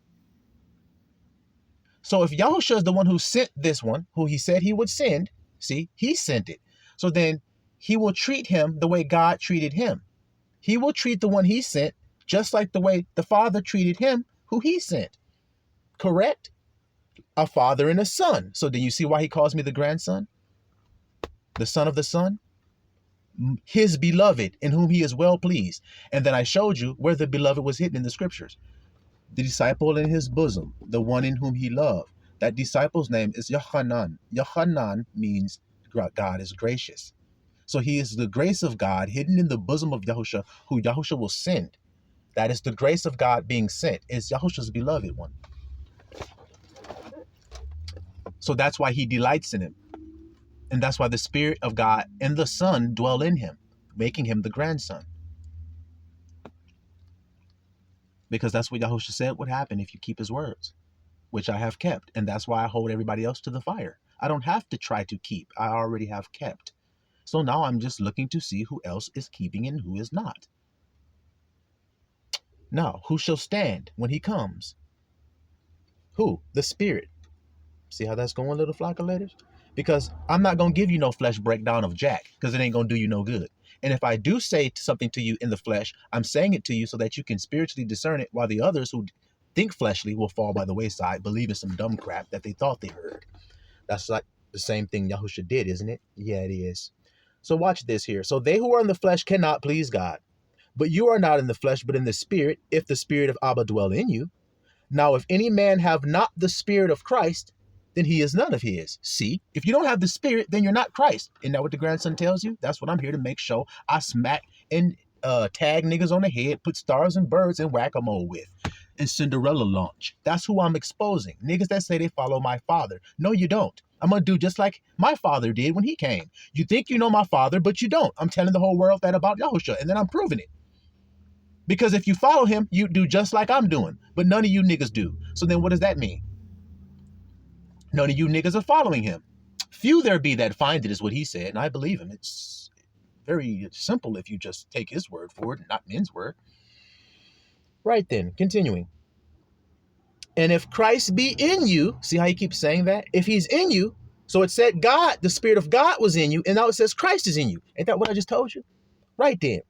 So if Yahushua is the one who sent this one, who he said he would send, see, he sent it. So then he will treat him the way God treated him. He will treat the one he sent just like the way the Father treated him who he sent. Correct? A father and a son. So do you see why he calls me the grandson? The son of the son? His beloved in whom he is well pleased. And then I showed you where the beloved was hidden in the scriptures. The disciple in his bosom, the one in whom he loved. That disciple's name is Yohanan. Yohanan means God is gracious. So he is the grace of God hidden in the bosom of Yahushua, who Yahushua will send. That is the grace of God being sent. Is Yahushua's beloved one. So that's why he delights in him. And that's why the Spirit of God and the Son dwell in him, making him the grandson. Because that's what Yahushua said would happen if you keep his words, which I have kept. And that's why I hold everybody else to the fire. I don't have to try to keep. I already have kept. So now I'm just looking to see who else is keeping and who is not. Now, who shall stand when he comes? Who? The Spirit. See how that's going, little flock of ladies? Because I'm not going to give you no flesh breakdown of Jack, because it ain't going to do you no good. And if I do say something to you in the flesh, I'm saying it to you so that you can spiritually discern it, while the others who think fleshly will fall by the wayside, believing some dumb crap that they thought they heard. That's like the same thing Yahusha did, isn't it? Yeah, it is. So watch this here. So they who are in the flesh cannot please God. But you are not in the flesh, but in the Spirit, if the Spirit of Abba dwell in you. Now, if any man have not the Spirit of Christ, then he is none of his. See, if you don't have the Spirit, then you're not Christ. Isn't that what the grandson tells you? That's what I'm here to make sure I smack and tag niggas on the head, put stars and birds and whack-a-mole with. And Cinderella launch. That's who I'm exposing. Niggas that say they follow my father. No, you don't. I'm going to do just like my father did when he came. You think you know my father, but you don't. I'm telling the whole world that about Yahusha, and then I'm proving it. Because if you follow him, you do just like I'm doing. But none of you niggas do. So then what does that mean? None of you niggas are following him. Few there be that find it, is what he said, and I believe him. It's very simple if you just take his word for it, not men's word. Right then, continuing. And if Christ be in you, see how he keeps saying that? If he's in you, so it said God, the Spirit of God was in you, and now it says Christ is in you. Ain't that what I just told you? Right then.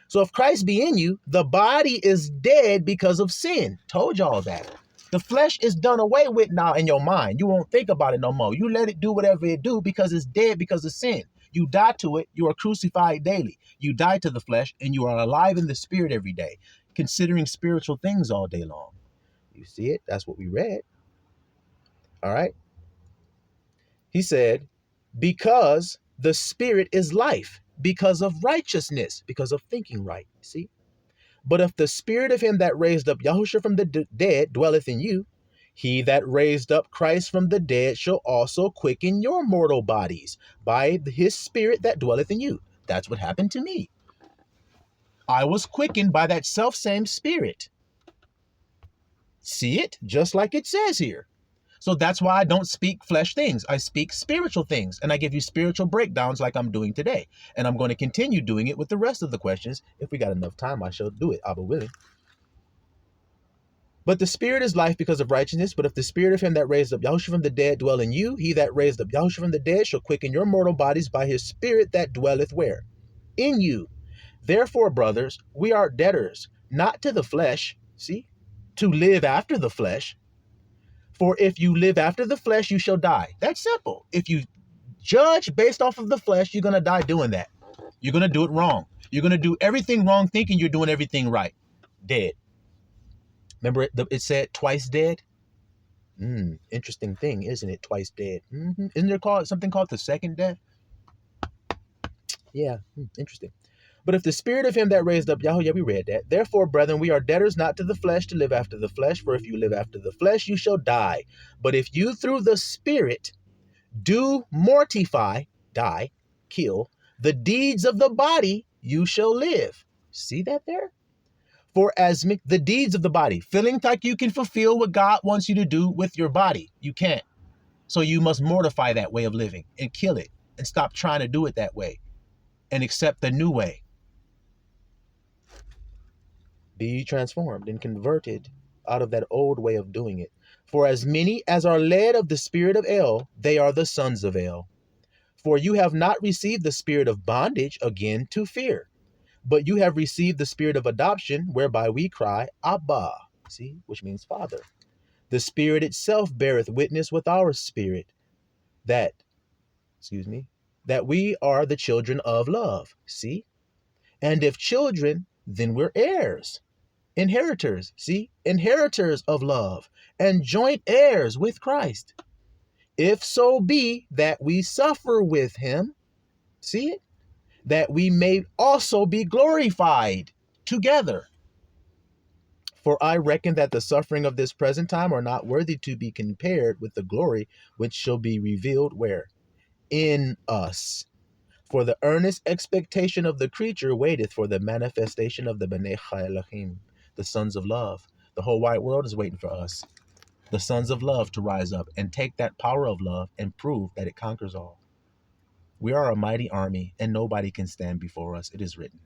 So if Christ be in you, the body is dead because of sin. Told y'all that. The flesh is done away with now in your mind. You won't think about it no more. You let it do whatever it do because it's dead because of sin. You die to it. You are crucified daily. You die to the flesh and you are alive in the spirit every day, considering spiritual things all day long. You see it? That's what we read. All right. He said, because the spirit is life, because of righteousness, because of thinking right. See? But if the spirit of him that raised up Yahusha from the dead dwelleth in you, he that raised up Christ from the dead shall also quicken your mortal bodies by his spirit that dwelleth in you. That's what happened to me. I was quickened by that self same spirit. See it? Just like it says here. So that's why I don't speak flesh things. I speak spiritual things, and I give you spiritual breakdowns like I'm doing today. And I'm going to continue doing it with the rest of the questions. If we got enough time, I shall do it, Abba willing. But the spirit is life because of righteousness. But if the spirit of him that raised up Yahushua from the dead dwell in you, he that raised up Yahushua from the dead shall quicken your mortal bodies by his spirit that dwelleth where? In you. Therefore, brothers, we are debtors, not to the flesh, see, to live after the flesh. For if you live after the flesh, you shall die. That's simple. If you judge based off of the flesh, you're going to die doing that. You're going to do it wrong. You're going to do everything wrong thinking you're doing everything right. Dead. Remember it said twice dead? Interesting thing, isn't it? Twice dead. Isn't there something called the second death? Yeah, interesting. But if the spirit of him that raised up Yahweh, yeah, we read that. Therefore, brethren, we are debtors not to the flesh to live after the flesh. For if you live after the flesh, you shall die. But if you through the spirit do mortify, die, kill, the deeds of the body, you shall live. See that there? For as the deeds of the body, feeling like you can fulfill what God wants you to do with your body. You can't. So you must mortify that way of living and kill it and stop trying to do it that way and accept the new way. Be transformed and converted out of that old way of doing it. For as many as are led of the spirit of El, they are the sons of El. For you have not received the spirit of bondage again to fear, but you have received the spirit of adoption, whereby we cry, Abba, see, which means Father. The Spirit itself beareth witness with our spirit that we are the children of love, see? And if children, then we're heirs, inheritors, see? Inheritors of love, and joint heirs with Christ. If so be that we suffer with him, see it? That we may also be glorified together. For I reckon that the suffering of this present time are not worthy to be compared with the glory which shall be revealed where? In us. For the earnest expectation of the creature waiteth for the manifestation of the Bnei Elohim, the sons of love. The whole wide world is waiting for us, the sons of love, to rise up and take that power of love and prove that it conquers all. We are a mighty army, and nobody can stand before us. It is written.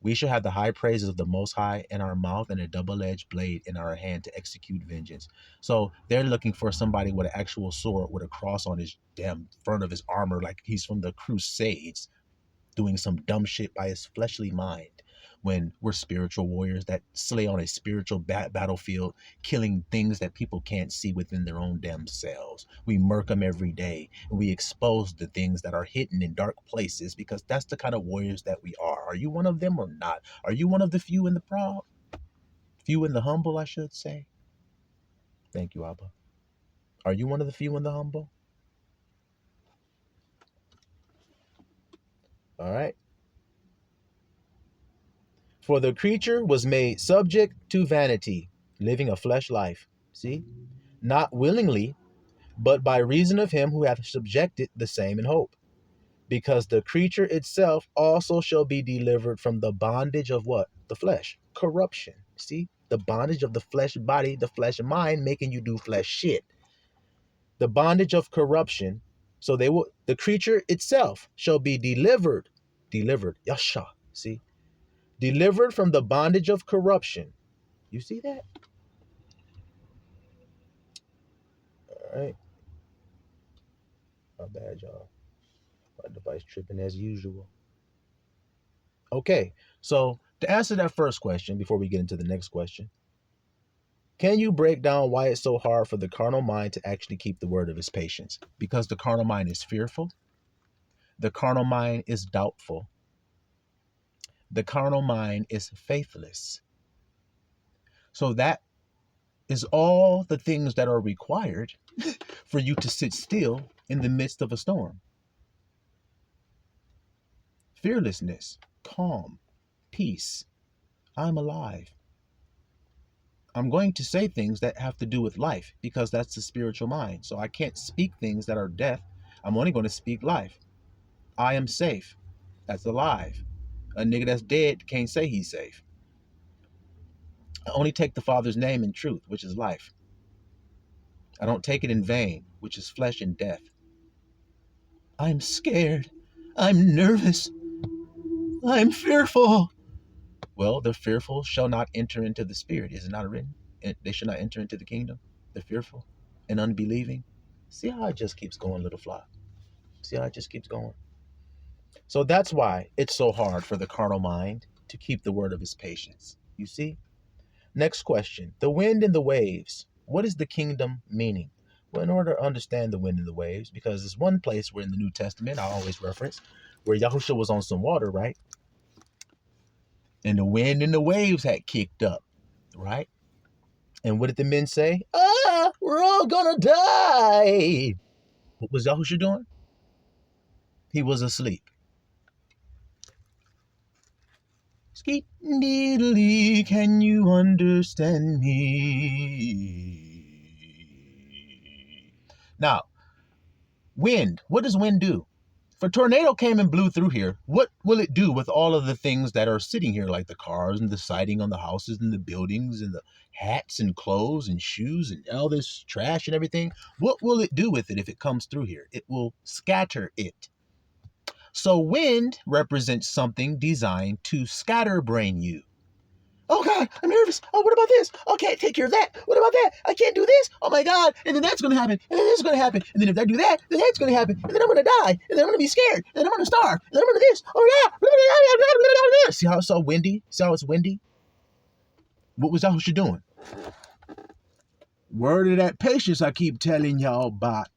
We shall have the high praises of the Most High in our mouth and a double-edged blade in our hand to execute vengeance. So they're looking for somebody with an actual sword with a cross on his damn front of his armor, like he's from the Crusades, doing some dumb shit by his fleshly mind, when we're spiritual warriors that slay on a spiritual battlefield, killing things that people can't see within their own damn selves. We murk them every day, and we expose the things that are hidden in dark places, because that's the kind of warriors that we are. Are you one of them or not? Are you one of the few and the proud? Few and the humble, I should say. Thank you, Abba. Are you one of the few and the humble? All right. For the creature was made subject to vanity, living a flesh life. See? Not willingly, but by reason of him who hath subjected the same in hope. Because the creature itself also shall be delivered from the bondage of what? The flesh. Corruption. See? The bondage of the flesh body, the flesh mind, making you do flesh shit. The bondage of corruption. So the creature itself shall be delivered. Delivered. Yasha. See? Delivered from the bondage of corruption. You see that? All right. My bad, y'all. My device tripping as usual. Okay, so to answer that first question, before we get into the next question, can you break down why it's so hard for the carnal mind to actually keep the word of his patience? Because the carnal mind is fearful. The carnal mind is doubtful. The carnal mind is faithless. So that is all the things that are required for you to sit still in the midst of a storm. Fearlessness, calm, peace. I'm alive. I'm going to say things that have to do with life, because that's the spiritual mind. So I can't speak things that are death. I'm only going to speak life. I am safe. That's alive. A nigga that's dead can't say he's safe. I only take the Father's name in truth, which is life. I don't take it in vain, which is flesh and death. I'm scared. I'm nervous. I'm fearful. Well, the fearful shall not enter into the spirit. Is it not written? They shall not enter into the kingdom. The fearful and unbelieving. See how it just keeps going, little flock? See how it just keeps going? So that's why it's so hard for the carnal mind to keep the word of his patience. You see? Next question. The wind and the waves. What is the kingdom meaning? Well, in order to understand the wind and the waves, because there's one place where in the New Testament I always reference, where Yahushua was on some water, right? And the wind and the waves had kicked up, right? And what did the men say? We're all gonna die. What was Yahushua doing? He was asleep. Skeet needly, can you understand me? Now, wind. What does wind do? If a tornado came and blew through here, what will it do with all of the things that are sitting here, like the cars and the siding on the houses and the buildings and the hats and clothes and shoes and all this trash and everything? What will it do with it if it comes through here? It will scatter it. So wind represents something designed to scatterbrain you. Oh God, I'm nervous. Oh, what about this? Oh, I can't take care of that. What about that? I can't do this. Oh my God. And then that's going to happen. And then this is going to happen. And then if I do that, then that's going to happen. And then I'm going to die. And then I'm going to be scared. And then I'm going to starve. And then I'm going to this. Oh yeah. See how it's so windy? See how it's windy? What was Yahushua doing? Word of that patience I keep telling y'all about.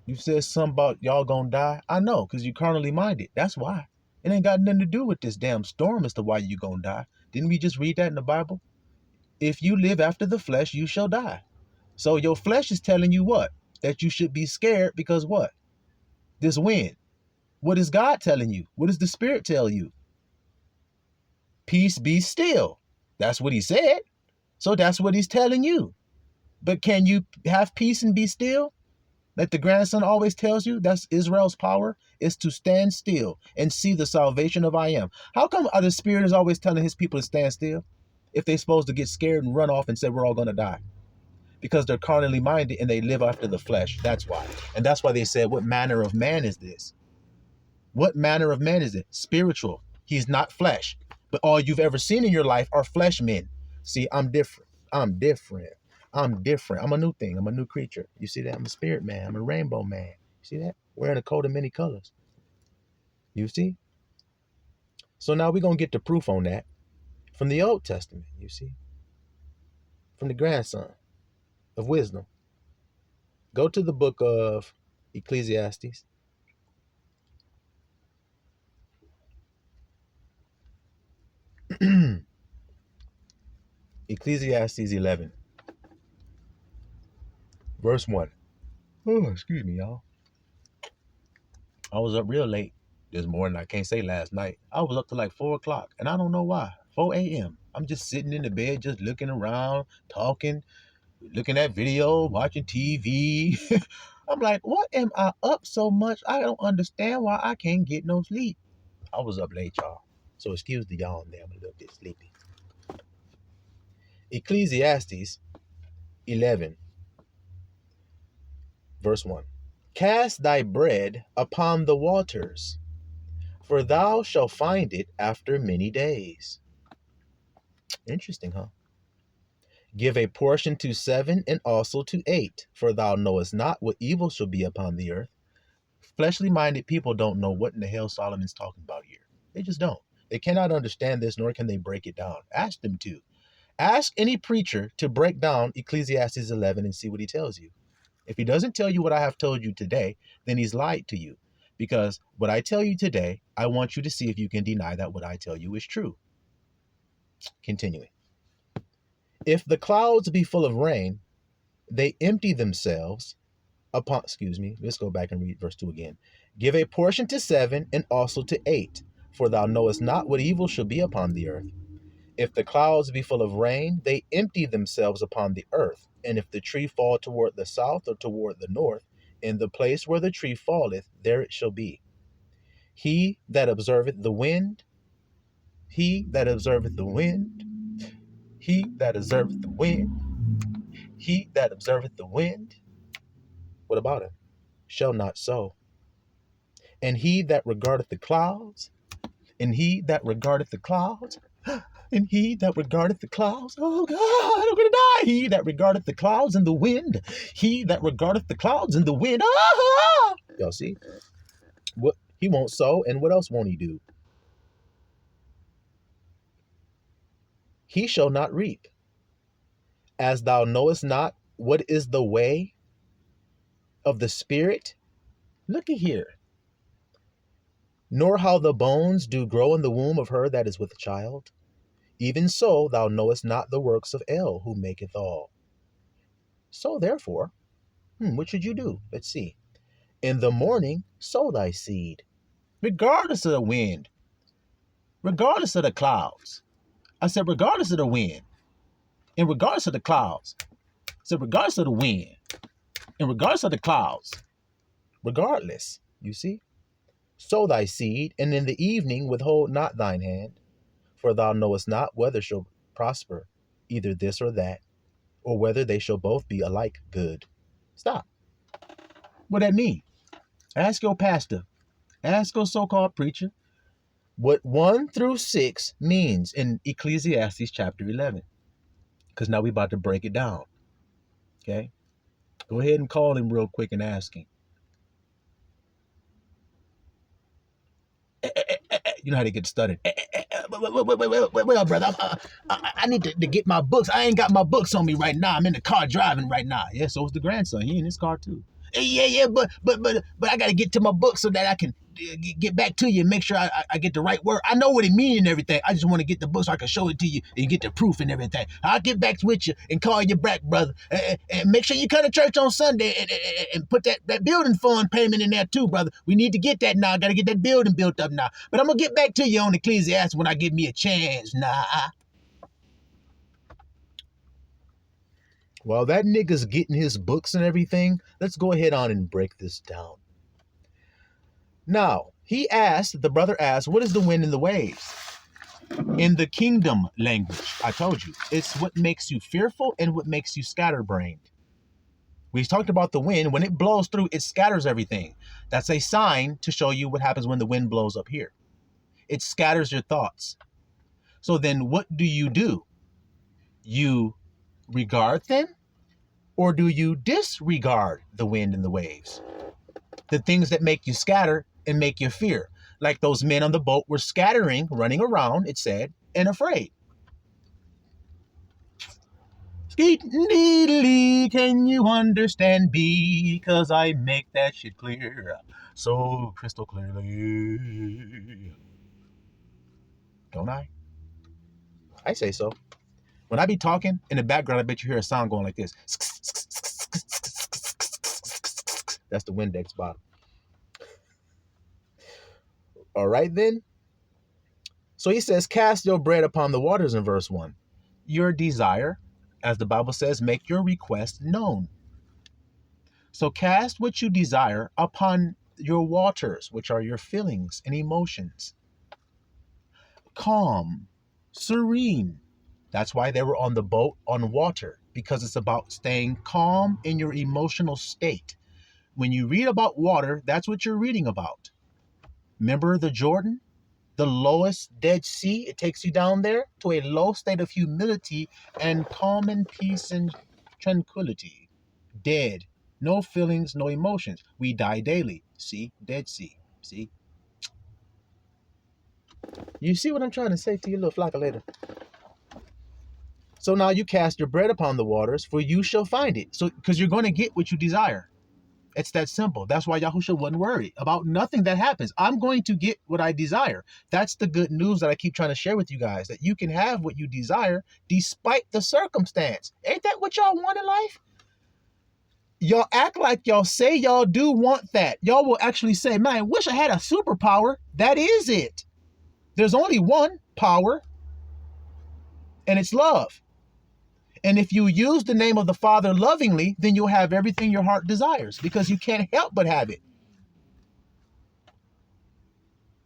You said something about y'all gonna die. I know, because you carnally minded. That's why. It ain't got nothing to do with this damn storm as to why you gonna die. Didn't we just read that in the Bible? If you live after the flesh, you shall die. So your flesh is telling you what? That you should be scared because what? This wind. What is God telling you? What does the Spirit tell you? Peace, be still. That's what he said. So that's what he's telling you. But can you have peace and be still? That the grandson always tells you, that's Israel's power, is to stand still and see the salvation of I am. How come the Spirit is always telling his people to stand still if they're supposed to get scared and run off and say we're all going to die? because they're carnally minded and they live after the flesh. That's why. And that's why they said, what manner of man is this? What manner of man is it? Spiritual. He's not flesh. But all you've ever seen in your life are flesh men. See, I'm different. I'm different. I'm different. I'm a new thing. I'm a new creature. You see that? I'm a spirit man. I'm a rainbow man. You see that? Wearing a coat of many colors. You see? So now we're going to get the proof on that from the Old Testament, you see? From the grandson of wisdom. Go to the book of Ecclesiastes. Ecclesiastes 11, verse 1. Oh, excuse me, y'all. I was up real late this morning. I can't say last night. I was up to like 4 o'clock, and I don't know why. 4 a.m. I'm just sitting in the bed, just looking around, talking, looking at video, watching TV. I'm like, what am I up so much? I don't understand why I can't get no sleep. I was up late, y'all. So excuse the yawn there. I'm a little bit sleepy. Ecclesiastes 11, verse 1. Cast thy bread upon the waters, for thou shalt find it after many days. Interesting, huh? Give a portion to 7 and also to 8, for thou knowest not what evil shall be upon the earth. Fleshly minded people don't know what in the hell Solomon's talking about here. They just don't. They cannot understand this, nor can they break it down. Ask them to. Ask any preacher to break down Ecclesiastes 11 and see what he tells you. If he doesn't tell you what I have told you today, then he's lied to you. Because what I tell you today, I want you to see if you can deny that what I tell you is true. Continuing. If the clouds be full of rain, they empty themselves upon, let's go back and read verse 2 again. Give a portion to 7 and also to 8, for thou knowest not what evil shall be upon the earth. If the clouds be full of rain, they empty themselves upon the earth. And if the tree fall toward the south or toward the north, in the place where the tree falleth, there it shall be. He that observeth the wind, he that observeth the wind, he that observeth the wind, he that observeth the wind, what about him? Shall not sow. And he that regardeth the clouds, and he that regardeth the clouds, and he that regardeth the clouds, oh God, I'm gonna die. He that regardeth the clouds and the wind, he that regardeth the clouds and the wind. Ah! Y'all see? What he won't sow, and what else won't he do? He shall not reap. As thou knowest not what is the way of the Spirit, looky here. Nor how the bones do grow in the womb of her that is with child. Even so, thou knowest not the works of El, who maketh all. So therefore, what should you do? Let's see. In the morning, sow thy seed, regardless of the wind, regardless of the clouds. I said, regardless of the wind, and regardless of the clouds. I said, regardless of the wind, and regardless of the clouds, regardless, you see? Sow thy seed, and in the evening withhold not thine hand, for thou knowest not whether shall prosper, either this or that, or whether they shall both be alike good. Stop. What that mean? Ask your pastor. Ask your so-called preacher what 1 through 6 means in Ecclesiastes chapter 11. Because now we're about to break it down. Okay? Go ahead and call him real quick and ask him. You know how they get started. Well, brother, I need to get my books. I ain't got my books on me right now. I'm in the car driving right now. Yeah, so is the grandson. He in his car too. Yeah, but I got to get to my book so that I can get back to you and make sure I get the right word. I know what it means and everything. I just want to get the book so I can show it to you and get the proof and everything. I'll get back with you and call you back, brother. And make sure you come to church on Sunday and put that building fund payment in there too, brother. We need to get that now. I got to get that building built up now. But I'm going to get back to you on Ecclesiastes when I get me a chance. Nah. While that nigga's getting his books and everything, let's go ahead on and break this down. Now, the brother asked, what is the wind and the waves? In the kingdom language, I told you, it's what makes you fearful and what makes you scatterbrained. We talked about the wind. When it blows through, it scatters everything. That's a sign to show you what happens when the wind blows up here. It scatters your thoughts. So then what do? You regard them, or do you disregard the wind and the waves? The things that make you scatter and make you fear. Like those men on the boat were scattering, running around, it said, and afraid. Skeet needly, can you understand? Because I make that shit clear, so crystal clearly. Don't I? I say so. When I be talking, in the background, I bet you hear a sound going like this. That's the Windex bottle. All right, then. So he says, cast your bread upon the waters in verse 1. Your desire, as the Bible says, make your request known. So cast what you desire upon your waters, which are your feelings and emotions. Calm, serene. That's why they were on the boat on water, because it's about staying calm in your emotional state. When you read about water, that's what you're reading about. Remember the Jordan? The lowest Dead Sea, it takes you down there to a low state of humility and calm and peace and tranquility. Dead. No feelings, no emotions. We die daily. See? Dead Sea. See? You see what I'm trying to say to you, little flock later? So now you cast your bread upon the waters, for you shall find it. So, because you're going to get what you desire. It's that simple. That's why Yahusha wasn't worried about nothing that happens. I'm going to get what I desire. That's the good news that I keep trying to share with you guys, that you can have what you desire despite the circumstance. Ain't that what y'all want in life? Y'all act like y'all say y'all do want that. Y'all will actually say, man, I wish I had a superpower. That is it. There's only one power, and it's love. And if you use the name of the Father lovingly, then you'll have everything your heart desires, because you can't help but have it.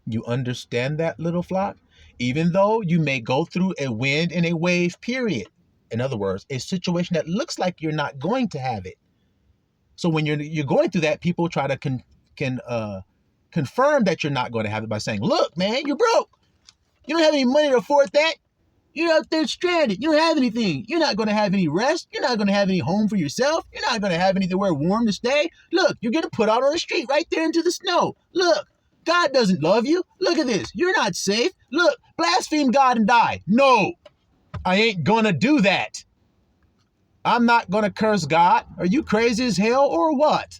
You understand that, little flock? Even though you may go through a wind and a wave period. In other words, a situation that looks like you're not going to have it. So when you're going through that, people try to confirm that you're not going to have it by saying, look, man, you're broke. You don't have any money to afford that. You're out there stranded. You don't have anything. You're not going to have any rest. You're not going to have any home for yourself. You're not going to have anywhere warm to stay. Look, you're getting put out on the street right there into the snow. Look, God doesn't love you. Look at this. You're not safe. Look, blaspheme God and die. No, I ain't going to do that. I'm not going to curse God. Are you crazy as hell or what?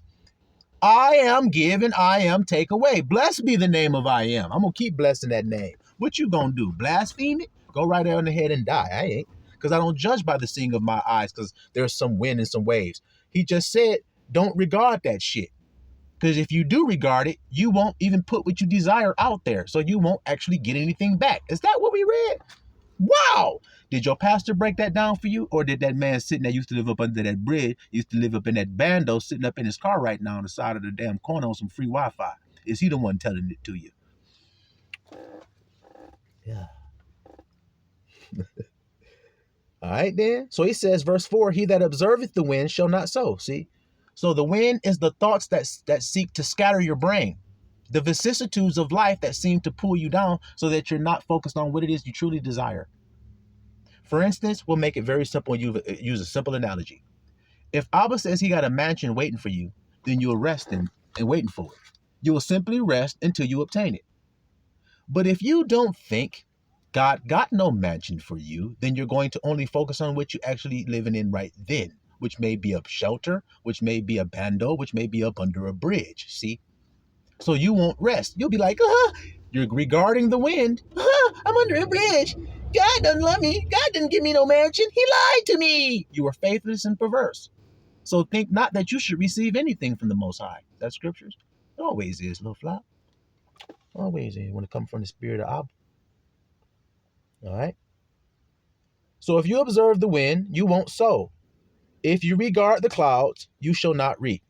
I am give and I am take away. Blessed be the name of I am. I'm going to keep blessing that name. What you going to do? Blaspheme it? Go right there on the head and die. I ain't. Because I don't judge by the seeing of my eyes, because there's some wind and some waves. He just said, don't regard that shit. Because if you do regard it, you won't even put what you desire out there. So you won't actually get anything back. Is that what we read? Wow. Did your pastor break that down for you? Or did that man sitting that used to live up under that bridge, used to live up in that bando, sitting up in his car right now on the side of the damn corner on some free Wi-Fi? Is he the one telling it to you? Yeah. All right, then. So he says, verse 4, he that observeth the wind shall not sow. See? So the wind is the thoughts that seek to scatter your brain. The vicissitudes of life that seem to pull you down so that you're not focused on what it is you truly desire. For instance, we'll make it very simple and use a simple analogy. If Abba says he got a mansion waiting for you, then you'll rest and waiting for it. You will simply rest until you obtain it. But if you don't think God got no mansion for you, then you're going to only focus on what you're actually living in right then, which may be a shelter, which may be a bando, which may be up under a bridge. See? So you won't rest. You'll be like, you're regarding the wind. I'm under a bridge. God doesn't love me. God didn't give me no mansion. He lied to me. You are faithless and perverse. So think not that you should receive anything from the Most High. That's scriptures. It always is, little flock. Always is when it comes from the spirit of Abba. All right. So if you observe the wind, you won't sow. If you regard the clouds, you shall not reap.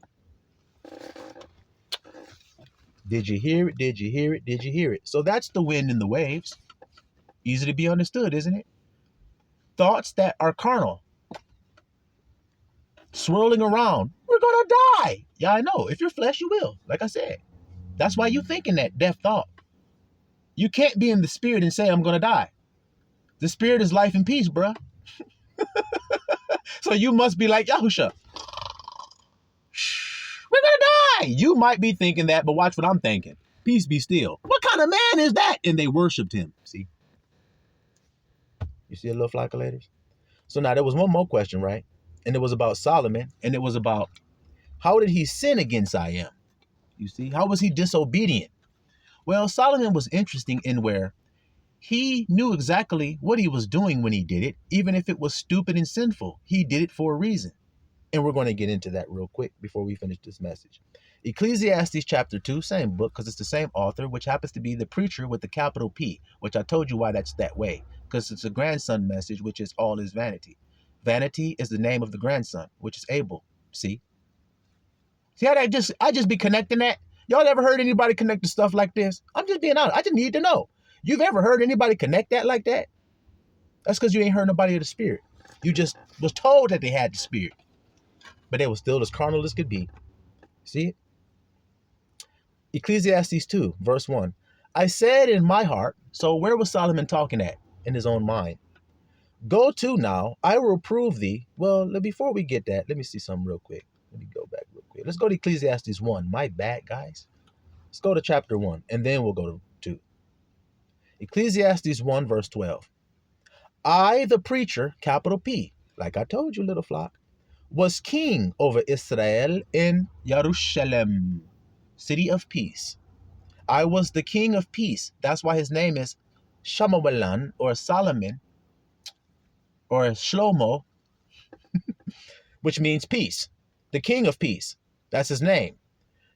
Did you hear it? Did you hear it? Did you hear it? So that's the wind and the waves. Easy to be understood, isn't it? Thoughts that are carnal, swirling around. we're going to die. Yeah, I know. If you're flesh, you will. Like I said. That's why you thinking that death thought. You can't be in the spirit and say, I'm going to die. The spirit is life and peace, bruh. So you must be like Yahusha. We're going to die. You might be thinking that, but watch what I'm thinking. Peace be still. What kind of man is that? And they worshiped him. See? You see a little flockulators? So now there was one more question, right? And it was about Solomon. And it was about how did he sin against I am? You see? How was he disobedient? Well, Solomon was interesting in where he knew exactly what he was doing when he did it, even if it was stupid and sinful. He did it for a reason. And we're going to get into that real quick before we finish this message. Ecclesiastes chapter 2, same book, because it's the same author, which happens to be the preacher with the capital P, which I told you why that's that way, because it's a grandson message, which is all is vanity. Vanity is the name of the grandson, which is Abel. See how I just be connecting that? Y'all ever heard anybody connect to stuff like this? I'm just being honest. I just need to know. You've ever heard anybody connect that like that? That's because you ain't heard nobody of the spirit. You just was told that they had the spirit, but they were still as carnal as could be. See it? Ecclesiastes 2, verse 1. I said in my heart, so where was Solomon talking at? In his own mind. Go to now, I will prove thee. Well, before we get that, let me see something real quick. Let me go back real quick. Let's go to Ecclesiastes 1. My bad, guys. Let's go to chapter 1, and then we'll go to 2. Ecclesiastes 1, verse 12. I, the preacher, capital P, like I told you, little flock, was king over Israel in Jerusalem, city of peace. I was the king of peace. That's why his name is Shamawalan or Solomon or Shlomo, which means peace. The king of peace. That's his name.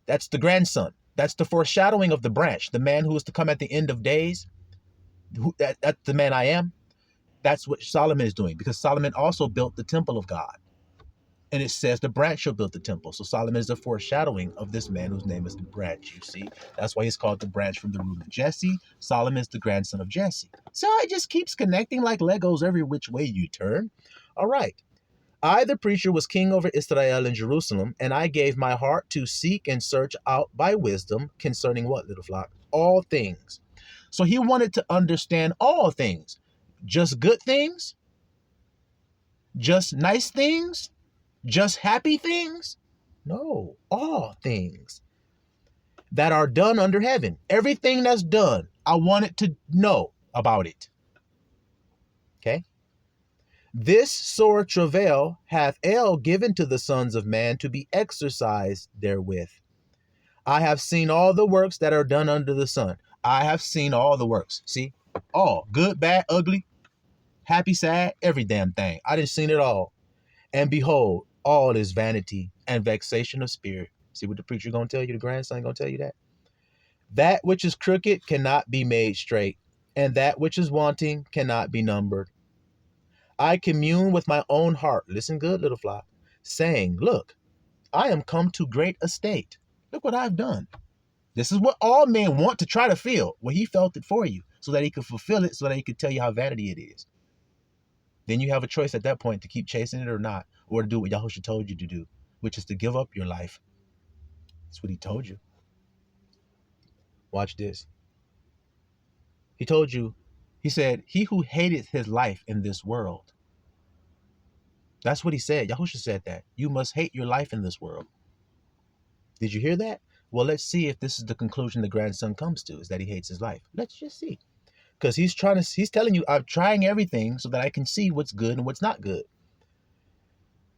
That's the grandson. That's the foreshadowing of the branch, the man who is to come at the end of days. That's the man I am. That's what Solomon is doing, because Solomon also built the temple of God. And it says the branch shall build the temple. So Solomon is a foreshadowing of this man whose name is the branch, you see. That's why he's called the branch from the root of Jesse. Solomon is the grandson of Jesse. So it just keeps connecting like Legos every which way you turn. All right. I, the preacher, was king over Israel and Jerusalem, and I gave my heart to seek and search out by wisdom concerning what, little flock? All things. So he wanted to understand all things. Just good things? Just nice things? Just happy things? No, all things that are done under heaven. Everything that's done, I wanted to know about it. Okay? This sore travail hath El given to the sons of man to be exercised therewith. I have seen all the works that are done under the sun. I have seen all the works. See? All. Good, bad, ugly, happy, sad, every damn thing. I done seen it all. And behold, all is vanity and vexation of spirit. See what the preacher gonna tell you? The grandson gonna tell you that? That which is crooked cannot be made straight, and that which is wanting cannot be numbered. I commune with my own heart. Listen good, little flock. Saying, look, I am come to great estate. Look what I've done. This is what all men want to try to feel. Well, he felt it for you so that he could fulfill it, so that he could tell you how vanity it is. Then you have a choice at that point to keep chasing it or not, or to do what Yahusha told you to do, which is to give up your life. That's what he told you. Watch this. He told you, he said, he who hated his life in this world. That's what he said. Yahusha said that. You must hate your life in this world. Did you hear that? Well, let's see if this is the conclusion the grandson comes to, is that he hates his life. Let's just see. Because he's telling you, I'm trying everything so that I can see what's good and what's not good.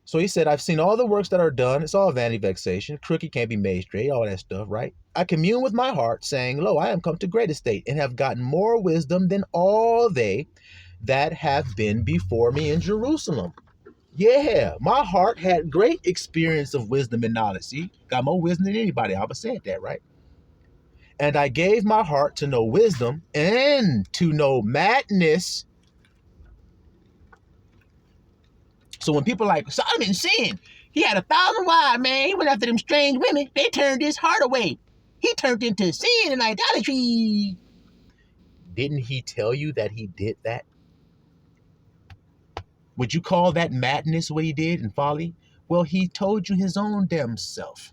So he said, I've seen all the works that are done. It's all vanity, vexation. Crooked can't be made straight, all that stuff, right? I commune with my heart, saying, lo, I am come to great estate, and have gotten more wisdom than all they that have been before me in Jerusalem. Yeah, my heart had great experience of wisdom and knowledge. See, got more wisdom than anybody. I said that, right? And I gave my heart to know wisdom and to know madness. So when people are like, Solomon sinned, he had 1,000 wives, man. He went after them strange women. They turned his heart away. He turned into sin and idolatry. Didn't he tell you that he did that? Would you call that madness, what he did, and folly? Well, he told you his own damn self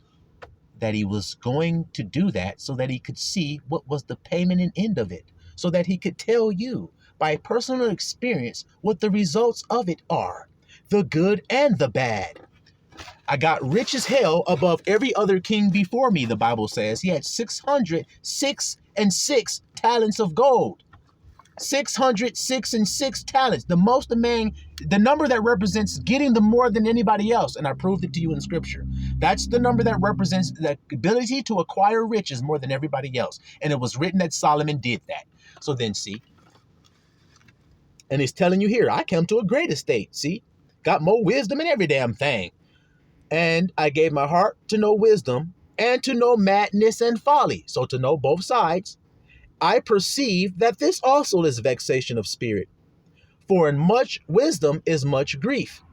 that he was going to do that so that he could see what was the payment and end of it, so that he could tell you by personal experience what the results of it are, the good and the bad. I got rich as hell above every other king before me, the Bible says. He had 606 talents of gold. 606 talents. The most a man, the number that represents getting the more than anybody else. And I proved it to you in scripture. That's the number that represents the ability to acquire riches more than everybody else. And it was written that Solomon did that. So then see, and he's telling you here, I come to a great estate. See, got more wisdom in every damn thing. And I gave my heart to know wisdom and to know madness and folly. So to know both sides. I perceive that this also is vexation of spirit. For in much wisdom is much grief,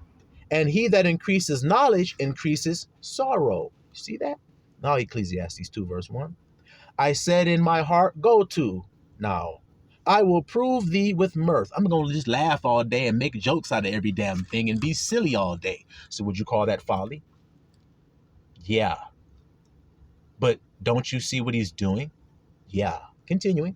and he that increases knowledge increases sorrow. You see that? Now Ecclesiastes 2 verse 1. I said in my heart, go to. Now, I will prove thee with mirth. I'm going to just laugh all day and make jokes out of every damn thing and be silly all day. So would you call that folly? Yeah. But don't you see what he's doing? Yeah. Continuing.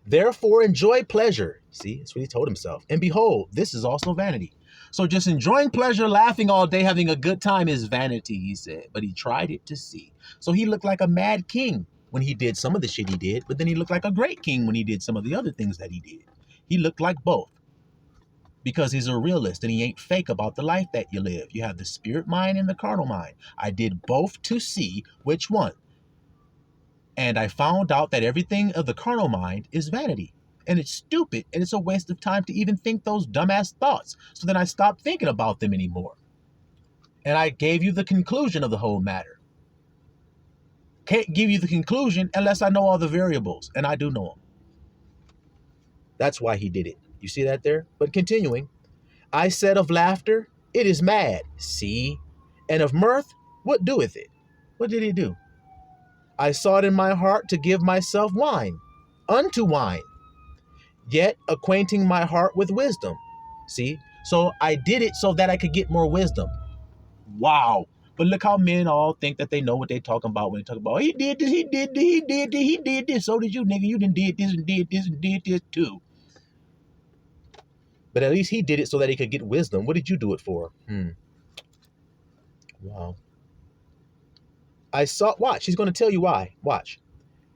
Therefore, enjoy pleasure. See, that's what he told himself. And behold, this is also vanity. So just enjoying pleasure, laughing all day, having a good time is vanity, he said. But he tried it to see. So he looked like a mad king when he did some of the shit he did, but then he looked like a great king when he did some of the other things that he did. He looked like both because he's a realist and he ain't fake about the life that you live. You have the spirit mind and the carnal mind. I did both to see which one. And I found out that everything of the carnal mind is vanity. And it's stupid. And it's a waste of time to even think those dumbass thoughts. So then I stopped thinking about them anymore. And I gave you the conclusion of the whole matter. Can't give you the conclusion unless I know all the variables. And I do know them. That's why he did it. You see that there? But continuing. I said of laughter, it is mad. See? And of mirth, what doeth it? What did he do? I sought in my heart to give myself wine, unto wine, yet acquainting my heart with wisdom. See? So I did it so that I could get more wisdom. Wow. But look how men all think that they know what they talking about when they talk about, he did this, he did this, he did this, he did this. So did you, nigga. You done did this and did this and did this too. But at least he did it so that he could get wisdom. What did you do it for? Wow. I sought, watch, he's going to tell you why. Watch.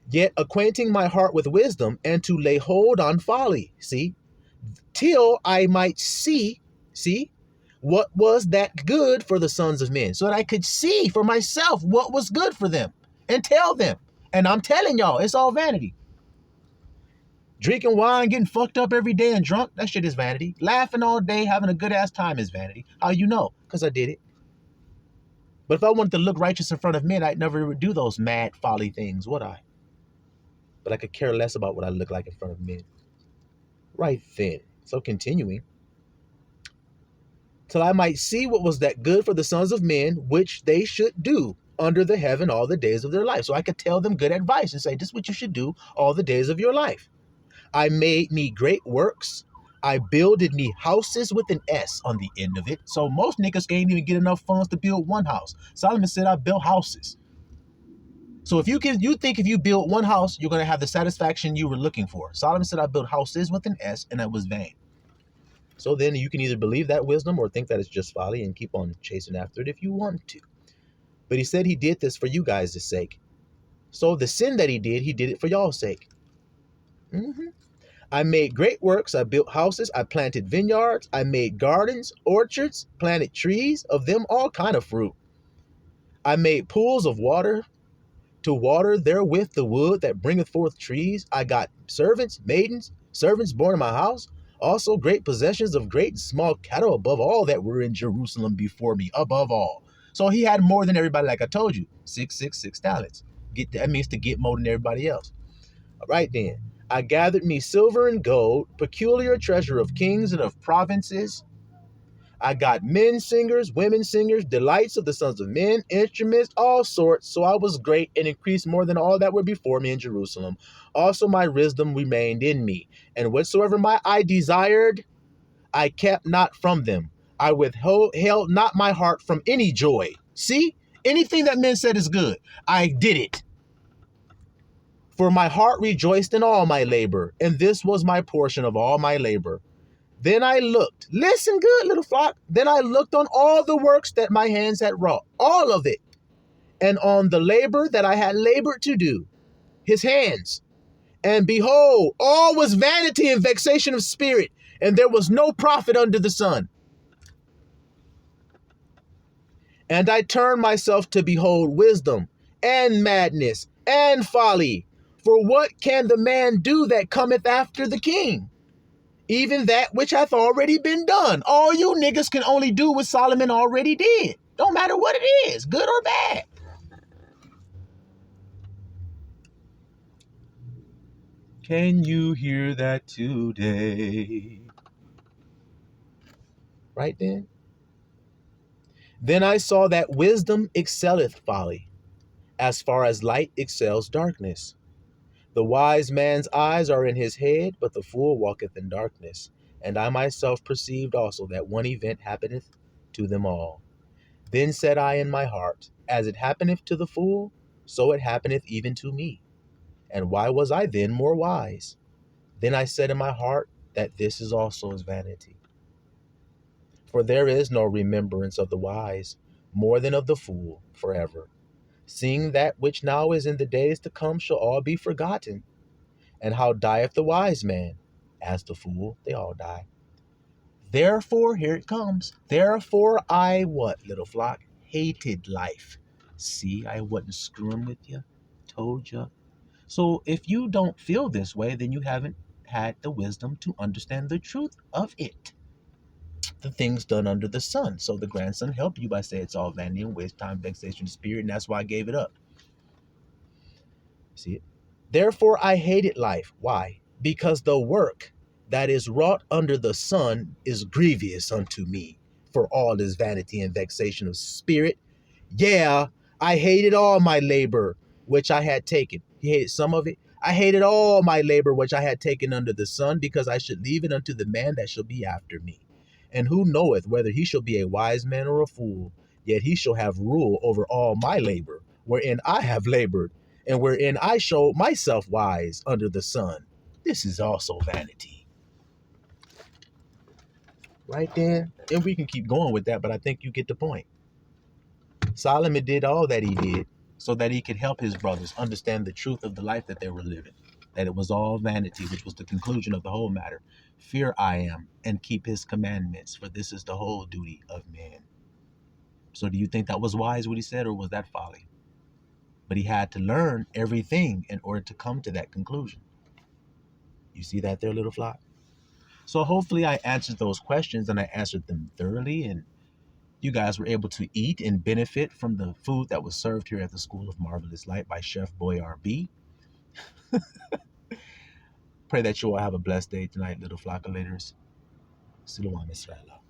Yet acquainting my heart with wisdom and to lay hold on folly. See? Till I might see what was that good for the sons of men. So that I could see for myself what was good for them and tell them. And I'm telling y'all, it's all vanity. Drinking wine, getting fucked up every day and drunk, that shit is vanity. Laughing all day, having a good ass time is vanity. How you know? Because I did it. But if I wanted to look righteous in front of men, I'd never do those mad folly things, would I? But I could care less about what I look like in front of men. Right then. So continuing. Till I might see what was that good for the sons of men, which they should do under the heaven all the days of their life. So I could tell them good advice and say, this is what you should do all the days of your life. I made me great works. I builded me houses with an S on the end of it. So most niggas can't even get enough funds to build one house. Solomon said, I built houses. So if you think if you build one house, you're going to have the satisfaction you were looking for. Solomon said, I built houses with an S, and that was vain. So then you can either believe that wisdom or think that it's just folly and keep on chasing after it if you want to. But he said he did this for you guys' sake. So the sin that he did it for y'all's sake. I made great works. I built houses. I planted vineyards. I made gardens, orchards, planted trees, of them all kind of fruit. I made pools of water to water therewith the wood that bringeth forth trees. I got servants, maidens, servants born in my house. Also great possessions of great and small cattle above all that were in Jerusalem before me, above all. So he had more than everybody, like I told you. 666 talents. That means to get more than everybody else. All right then. I gathered me silver and gold, peculiar treasure of kings and of provinces. I got men singers, women singers, delights of the sons of men, instruments, all sorts. So I was great and increased more than all that were before me in Jerusalem. Also my wisdom remained in me. And whatsoever my eye desired, I kept not from them. I withheld not my heart from any joy. See, anything that men said is good, I did it. For my heart rejoiced in all my labor, and this was my portion of all my labor. Then I looked, listen good, little flock. Then I looked on all the works that my hands had wrought, all of it, and on the labor that I had labored to do, his hands. And behold, all was vanity and vexation of spirit, and there was no profit under the sun. And I turned myself to behold wisdom and madness and folly. For what can the man do that cometh after the king? Even that which hath already been done. All you niggas can only do what Solomon already did. Don't matter what it is, good or bad. Can you hear that today? Right then? Then I saw that wisdom excelleth folly, as far as light excels darkness. The wise man's eyes are in his head, but the fool walketh in darkness. And I myself perceived also that one event happeneth to them all. Then said I in my heart, as it happeneth to the fool, so it happeneth even to me. And why was I then more wise? Then I said in my heart that this is also as vanity. For there is no remembrance of the wise, more than of the fool, forever. Seeing that which now is in the days to come shall all be forgotten. And how dieth the wise man? As the fool, they all die. Therefore, here it comes. Therefore, I what, little flock? Hated life. See, I wasn't screwing with you. Told you. So if you don't feel this way, then you haven't had the wisdom to understand the truth of it. The things done under the sun. So the grandson helped you by saying it's all vanity and waste time, vexation of spirit, and that's why I gave it up. See it? Therefore I hated life. Why? Because the work that is wrought under the sun is grievous unto me, for all is vanity and vexation of spirit. Yeah, I hated all my labor which I had taken. He hated some of it. I hated all my labor which I had taken under the sun, because I should leave it unto the man that shall be after me. And who knoweth whether he shall be a wise man or a fool? Yet he shall have rule over all my labor, wherein I have labored, and wherein I show myself wise under the sun. This is also vanity. Right there? And we can keep going with that, but I think you get the point. Solomon did all that he did so that he could help his brothers understand the truth of the life that they were living, that it was all vanity, which was the conclusion of the whole matter. Fear I am, and keep his commandments, for this is the whole duty of man. So do you think that was wise what he said, or was that folly? But he had to learn everything in order to come to that conclusion. You see that there, little flock? So hopefully I answered those questions, and I answered them thoroughly, and you guys were able to eat and benefit from the food that was served here at the School of Marvelous Light by Chef Boyar B. Pray that you all have a blessed day tonight, little flockulators. Silouan Israel.